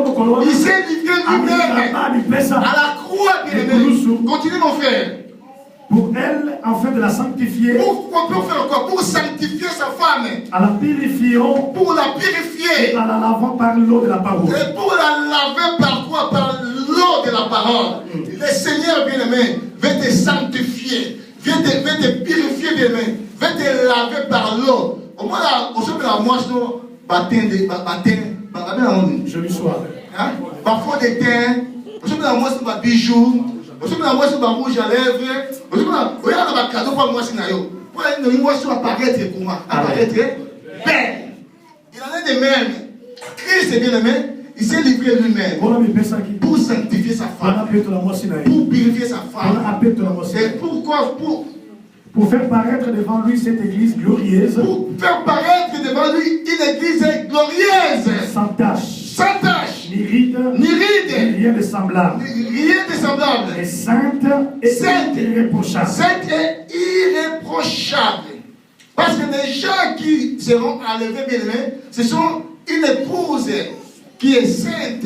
il s'est livré lui-même à la croix, bien aimé. Continue mon frère. Pour elle, afin de la sanctifier. Pour faire quoi? Pour sanctifier sa femme. En la purifiant. Pour la purifier. Et en la lavant par l'eau de la parole. Et pour la laver par quoi? Par l'eau de la parole. Le Seigneur, bien-aimé, veut te sanctifier. Veut te purifier, bien-aimé. Veut te laver par l'eau. Au moins, on se met la moisse, nous, je lui sois. Parfois des teints. On se met la moisse, nous, bijoux. On se met la moisse, nous, rouge à lèvres. On se met la cadeau pour la moisse, nous. Pour la moisse, nous, apparaître comment? Apparaître belle. Il en est de même. Christ, bien-aimé, il s'est livré lui-même pour sanctifier sa femme, pour purifier sa femme. Et pourquoi? Pour faire paraître devant lui cette église glorieuse. Pour faire paraître devant lui une église glorieuse. Sans tache. Sans tache. Ni ride. Ni ride. Rien de semblable. Rien de semblable. Et sainte et irréprochable. Sainte et irréprochable. Parce que les gens qui seront enlevés, bien aimés, ce sont une épouse qui est sainte.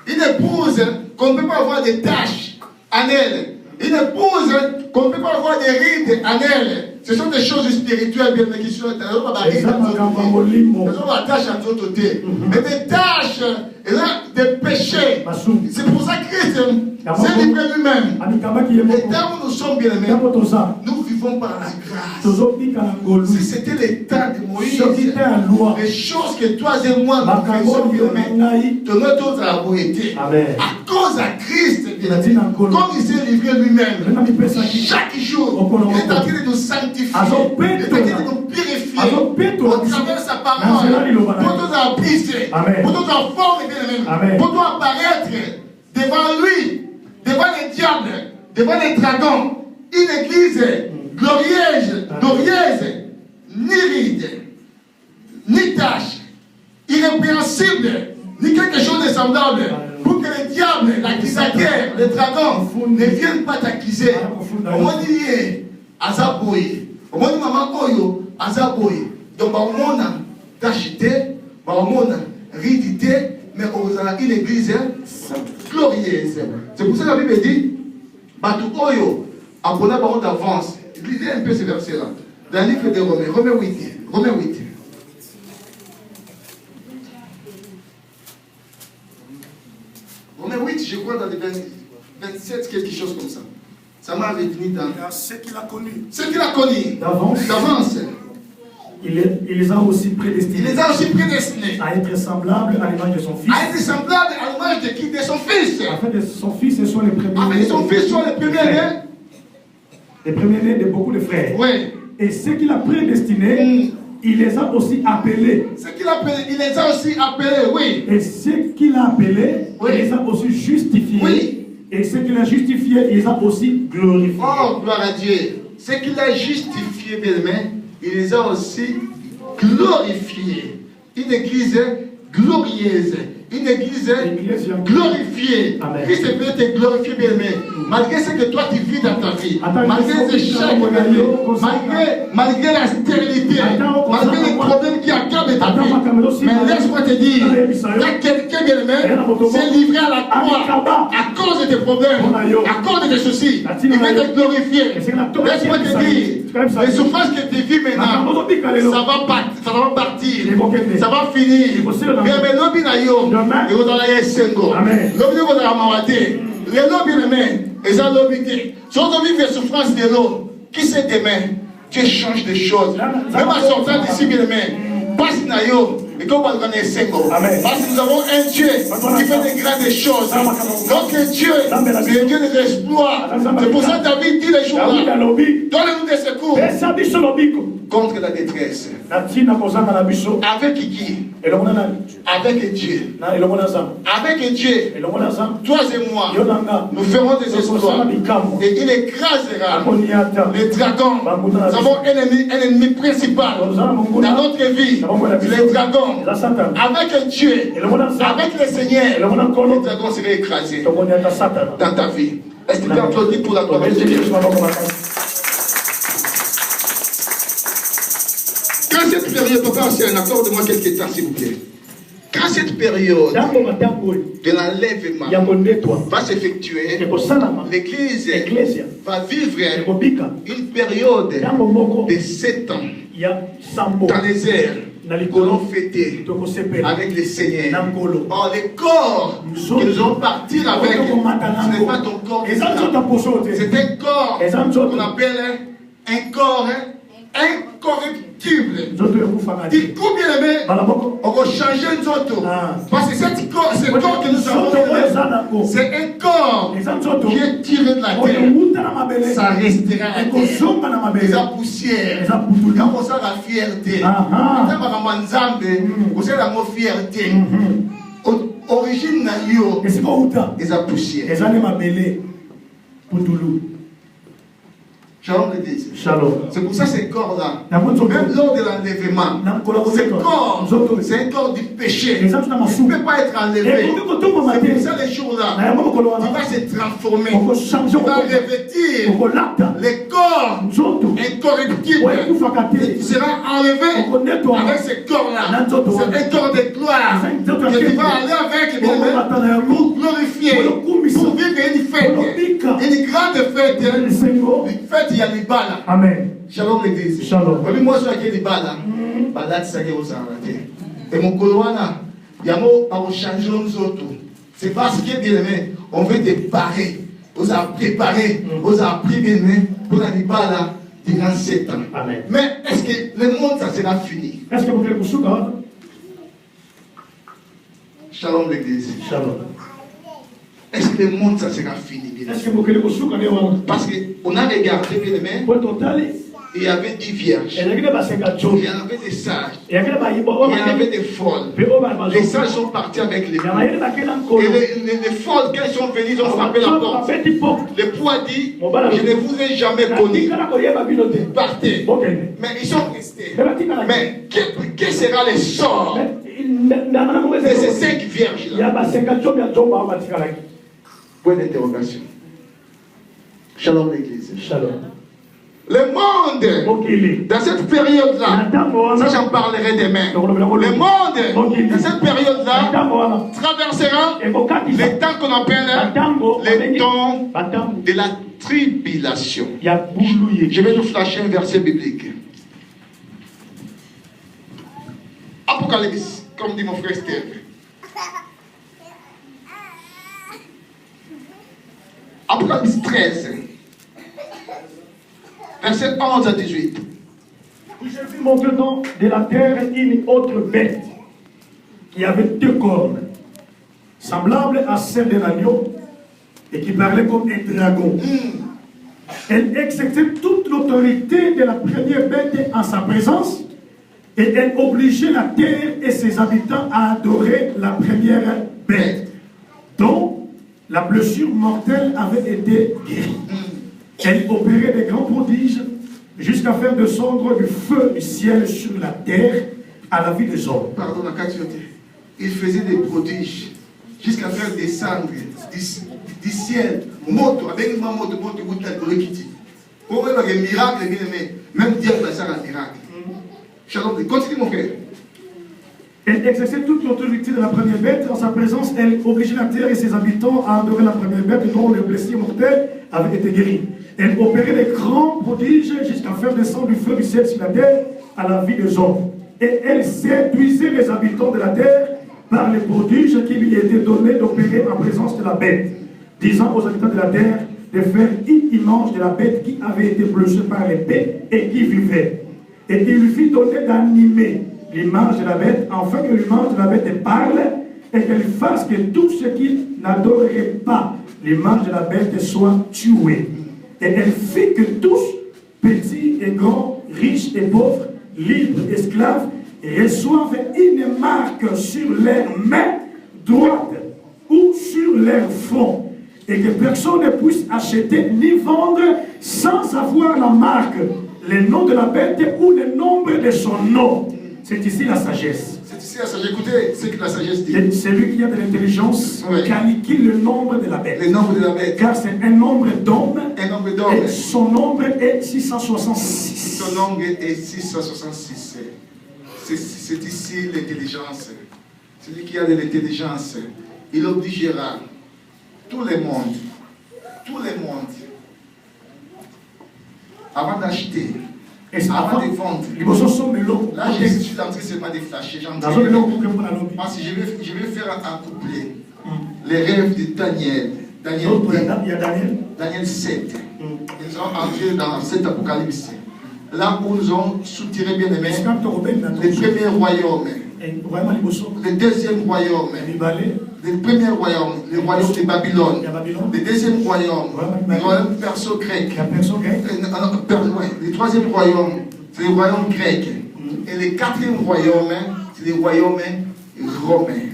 Une épouse qu'on ne peut pas avoir des taches en elle. Une épouse qu'on ne peut pas avoir des rides en elle. Ce sont des choses spirituelles, bien aimées, qui sont des tâches à d'autres côtés. Mais des tâches, des péchés. C'est pour ça que Christ s'est livré lui-même. Et là où nous sommes bien aimés, nous vivons par la grâce. Si c'était le temps de Moïse, les choses que toi et moi nous faisons bien aimés, de notre travail été. À cause de Christ, bien aimé, comme il s'est livré lui-même, chaque jour, il est en train de nous sanctifier, il est en train de nous purifier. au travers de sa parole, pour nous briser, pour nous former, pour nous apparaître devant lui, devant les diables, devant les dragons, une église glorieuse, ni ride, ni tache, irrépréhensible, ni quelque chose de semblable, pour que les diables, l'accusateur, les dragons ne viennent pas t'accuser. Au moins dit Azaboye, au moins dit maman Oyo, Azaboye. Donc, on a tachité, on a ridité, mais on a une église glorieuse. C'est pour ça que la Bible dit, Batou Oyo, après la parole d'avance. Lisez un peu ce verset-là. Dans le livre de Romains, Romains 8. Romains 8. Romains 8, je crois dans les 27, quelque chose comme ça. Ça m'a revenu dans ce qu'il a connu. Ce qu'il a connu. D'avance. Il les a aussi prédestinés. Il les a aussi prédestinés. À être semblables à l'image de son fils. À être semblables à l'image de qui? De son fils. Afin que son fils soit le premier. Afin que son fils soit le premier-né. Les premiers-nés de beaucoup de frères. Oui. Et ceux qu'il a prédestinés, il les a aussi appelés. Il les a aussi appelés, oui. Et ceux qu'il a appelés, il les a aussi justifiés. Oui. Et ceux qu'il a justifiés, il les a aussi glorifiés. Oh, gloire à Dieu. Ceux qu'il a justifiés, bien-aimés, il les a aussi glorifiés. Une église glorieuse. Une église glorifiée. Christ peut être glorifié, bien-aimé. Malgré ce que toi tu vis dans ta vie, malgré les échecs, malgré la stérilité, malgré les problèmes qui accablent ta vie. Mais laisse-moi te dire, il y a quelqu'un, bien-aimé, s'est livré à la croix à cause de tes problèmes, à cause de tes soucis. Il va te glorifier. Laisse-moi te dire, les souffrances que tu vis maintenant, ça va partir, ça va finir. Et vous allez Sengo. L'homme vous allez Mawate. Les lobes bien-aimés, ils ont l'obité. Si on vit les souffrances de l'eau, qui sait demain, Dieu change des choses. Même en sortant d'ici, bien-aimés, passe Nayo. Et comme on connaît Sengo. Parce que nous avons un Dieu qui fait des grandes choses. Notre Dieu, c'est le Dieu des exploits. C'est pour ça que David dit les jours-là, donne-nous des secours contre la détresse. Avec qui? Avec Dieu. Avec Dieu. Toi et moi, nous ferons des exploits. Et il écrasera les dragons. Nous avons un ennemi principal dans notre vie. Les dragons. Avec Dieu, avec le Seigneur, les dragons seraient écrasés dans ta vie. Est-ce que tu applaudis pour la gloire de Dieu? Quand cette période, papa, c'est un accord de moi quelques temps, s'il vous plaît. Quand cette période de l'enlèvement va s'effectuer, l'Église va vivre une période de 7 ans dans les airs. Nous allons fêter avec les seigneurs. Or, les corps que nous allons partir avec, ce n'est pas ton corps. C'est un corps qu'on appelle un corps incorruptible. Du coup, bien aimé, on va changer nous autres. Parce que ce corps que nous avons, c'est un corps qui est tiré de la terre. Ça restera à terre. Les poussières. Quand on sent la fierté, quand on sent la fierté, origine nayo, les poussières. Shalom l'église. C'est pour ça ces corps-là, même lors de l'enlèvement, c'est un corps du péché. Il ne peut pas être enlevé. C'est pour ça les jours-là, il va se transformer. Il va revêtir les corps incorruptibles. Il sera enlevé avec ce corps-là. C'est un corps de gloire que tu vas aller avec pour glorifier, pour vivre une fête, une grande fête, une fête. Amen. Shalom l'église. Shalom. Moi je suis Bala. Bala c'est et mon coloana, il y a mot à changer nous autres. C'est parce que bien aimé, on veut te parer. On a préparé, on a appris bien aimé pour la Bala durant 7 ans. Amen. Mais est-ce que le monde ça sera fini? Est-ce que vous voulez que Shalom l'église. Shalom. Est-ce que le monde ça sera fini? Est-ce que vous voulez que parce qu'on a regardé bien aimé. il y avait 10 vierges. Il y avait des sages. Il y avait des folles. Les sages sont partis avec les folles. Et les folles, quand ils sont venus, ils ont frappé la porte. L'époux a dit, je ne vous ai jamais connu. Partez. Mais ils sont restés. Mais quel sera le sort de ces 5 vierges-là? Point d'interrogation. Shalom l'église. Shalom. Le monde, dans cette période-là, ça j'en parlerai demain. Le monde, dans cette période-là, traversera les temps qu'on appelle les temps de la tribulation. Je vais nous flasher un verset biblique. Apocalypse, comme dit mon frère Steve. Apocalypse 13. Verset 11 à 18. J'ai vu monter de la terre une autre bête qui avait 2 cornes, semblable à celle de l'agneau, et qui parlait comme un dragon. Elle exerçait toute l'autorité de la première bête en sa présence, et elle obligeait la terre et ses habitants à adorer la première bête, dont la blessure mortelle avait été guérie. Elle opérait des grands prodiges jusqu'à faire descendre du feu du ciel sur la terre à la vie des hommes. Pardon, la quatrième. Il faisait des prodiges jusqu'à faire descendre du ciel, moto, avec une moto, pour voir les miracles, même Dieu va faire un miracle. Shalom, continue mon frère. Elle exerçait toute l'autorité de la première bête. En sa présence, elle obligeait la terre et ses habitants à adorer la première bête dont le blessure mortel avait été guéri. Elle opérait des grands prodiges jusqu'à faire descendre du feu du ciel sur la terre à la vie des hommes. Et elle séduisait les habitants de la terre par les prodiges qui lui étaient donnés d'opérer en présence de la bête, disant aux habitants de la terre de faire une image de la bête qui avait été blessée par l'épée et qui vivait. Et il lui fit donner d'animer l'image de la bête, afin que l'image de la bête parle et qu'elle fasse que tous ceux qui n'adoreraient pas l'image de la bête soient tués. Et elle fit que tous, petits et grands, riches et pauvres, libres, esclaves, reçoivent une marque sur leur main droite ou sur leur front, et que personne ne puisse acheter ni vendre sans avoir la marque, le nom de la bête ou le nombre de son nom. C'est ici la sagesse. C'est ici la sagesse. Écoutez ce que la sagesse dit. C'est lui qui a de l'intelligence, calcule le nombre de la bête. Le nombre de la bête. Car c'est un nombre d'hommes. Un nombre d'hommes. Et son nombre est 666. Son nombre est 666. C'est ici l'intelligence. Celui qui a de l'intelligence, il obligera tout le monde, avant d'acheter, avant de vendre. Là, je suis en train seulement de flasher. Parce que je vais faire un couplet. Les rêves de Daniel. Daniel 7. Nous allons entrer dans cet apocalypse. Là où nous allons soutiré bien aimé les premiers royaumes. Le deuxième royaume. Le premier royaume, le royaume de Babylone. Le deuxième royaume, le royaume perso-grec. Le troisième royaume, c'est le royaume grec. Et le quatrième royaume, c'est le royaume romain.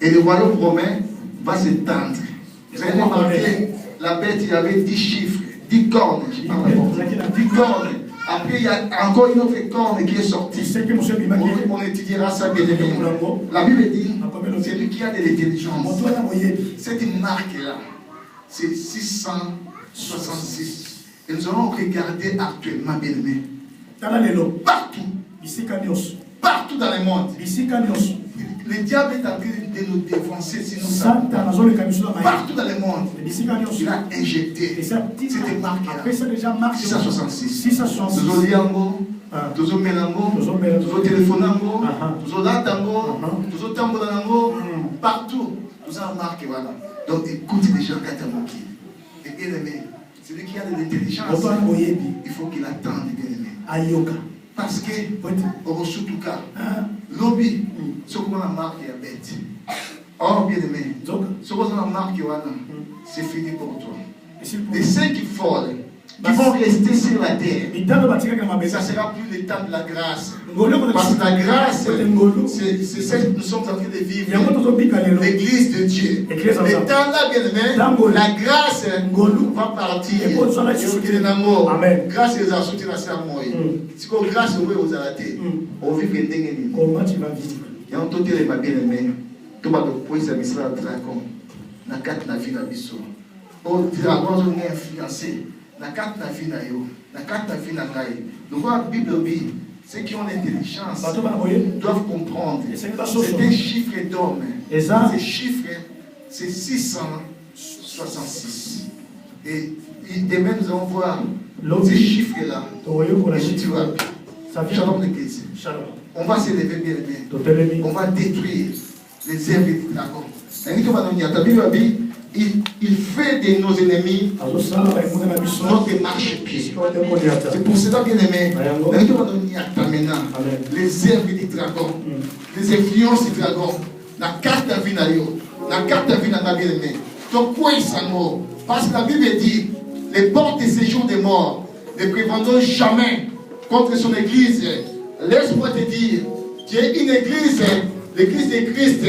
Et le royaume romain va s'étendre. Vous avez remarqué, la bête, il y avait 10 chiffres, 10 cornes. 10 cornes. Après, il y a encore une autre corne qui est sortie. On étudiera ça bien évidemment. La Bible dit, c'est lui qui a de l'intelligence. Cette marque-là, c'est 666. Et nous allons regarder actuellement, bien aimé. Partout. Partout dans le monde. Le diable est en train de nous défoncer si nous savons. Partout dans le monde, il a injecté cette marque-là. 666. Nous avons liango, nous avons mélango, nous avons téléphonango, nous avons latango, nous avons tambolango. Partout, nous avons marqué. Voilà. Donc écoutez déjà Katamoki. Et bien aimé, celui qui a de l'intelligence, il faut qu'il attende, bien aimé. Parce que, au Rosutuka, lobby, ce qu'on a marqué à bête. Or, bien aimé, ce qu'on a marqué, c'est fini pour toi. Les 5 qui folles, qui vont rester sur la terre. Ça sera plus le temps de la grâce. Parce que la grâce, c'est celle que nous sommes en train de vivre. L'église de Dieu. Et dans là, bien aimé, la grâce va partir. Amen. Grâce les a sauté la serre-moi. Si vous grâce vous arrêtez, on vit que comment tu vas vivre? Et on te dit, les bien aimé, tout le monde peut se mettre à dragon. Na carte na vie na biso. O dragon on est influencé. Na carte na vie na yo. Na carte na vie na ngai. Donc la Bible dit, ceux qui ont l'intelligence doivent comprendre. C'est un chiffre d'homme. Ce chiffre, c'est 666. Et demain nous allons voir ces chiffres-là. Et tu vois, shalom l'église. On va s'élever bien aimé. On va détruire les œuvres du dragon. Il fait de nos ennemis notre marche-pied. C'est pour cela, bien aimé, les œuvres du dragon, les influences du dragon, la carte de vie, la carte de vie, bien aimé. Donc, quoi ils sont? Parce que la Bible dit, les portes des séjours des morts ne prévaudront jamais contre son église. Laisse-moi te dire, tu es une église, l'église de Christ.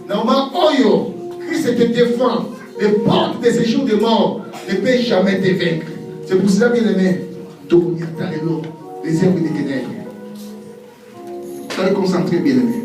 Normalement, Oyo, Christ te défend. Les portes de séjours des morts ne peuvent jamais te vaincre. C'est pour cela, bien aimé, les œuvres des ténèbres. Soyez concentrés, bien aimé.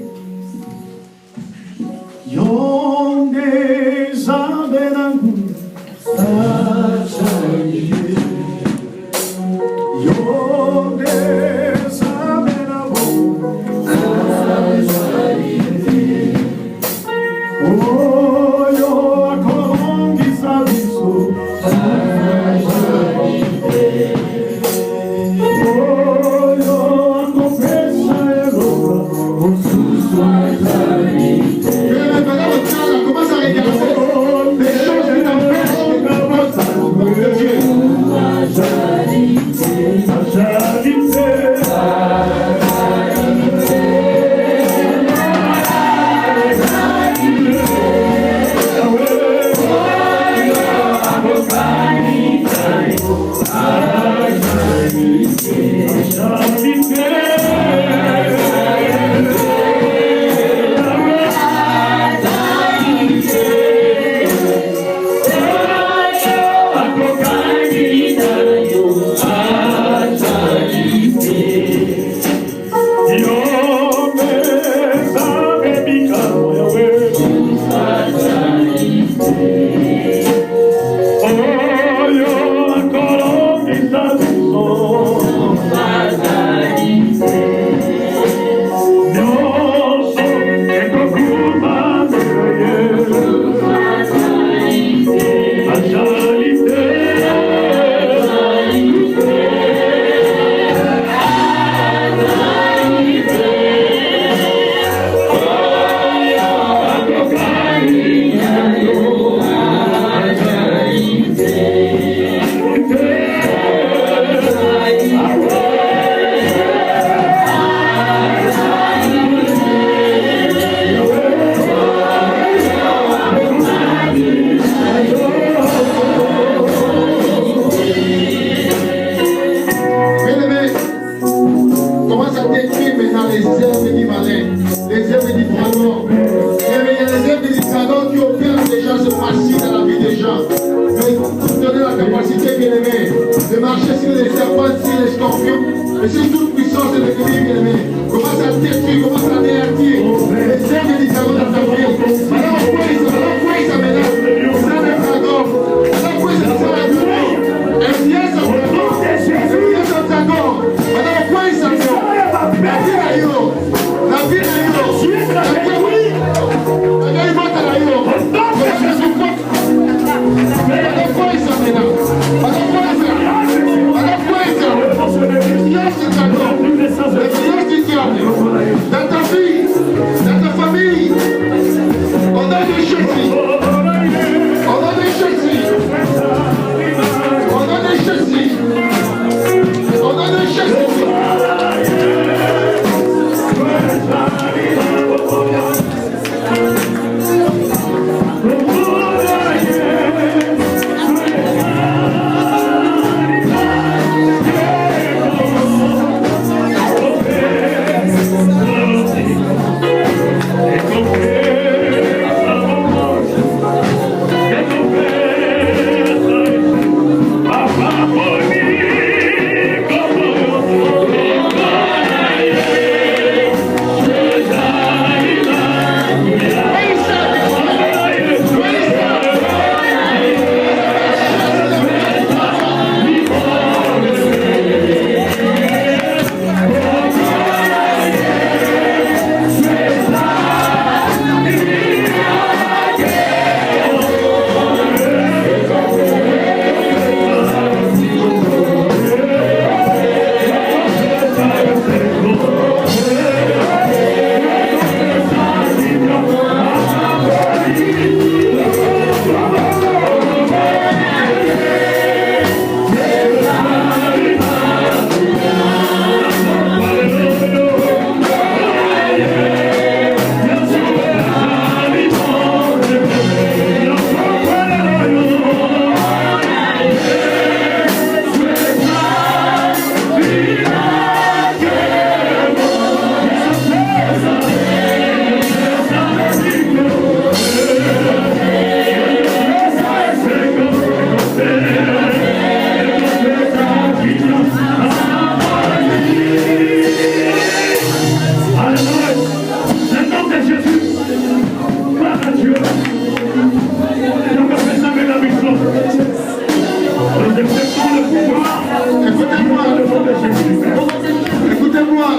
Écoutez-moi.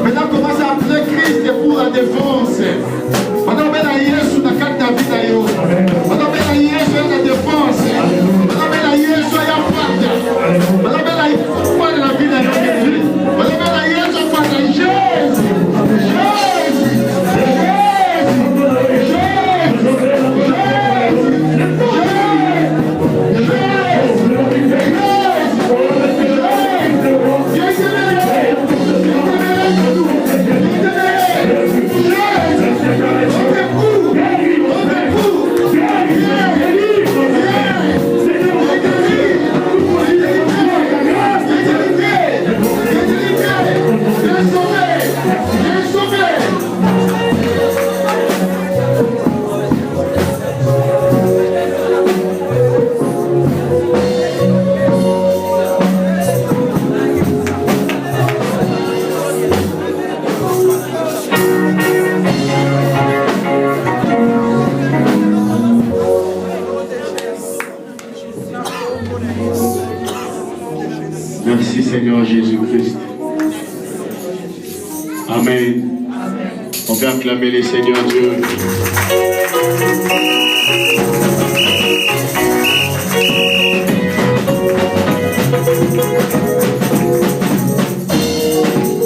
Maintenant, commencez à appeler Christ pour la défense. Maintenant, ben la Yesu na carte David ayo. Maintenant, ben la Yesu na défense. Maintenant, ben la Yesu ya pata. Maintenant, ben la Yesu pa la vie na Jésus. Maintenant, ben la Yesu pa la Jésus. Merci Seigneur Jésus-Christ. Amen. On peut acclamer le Seigneur Dieu.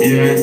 Bien,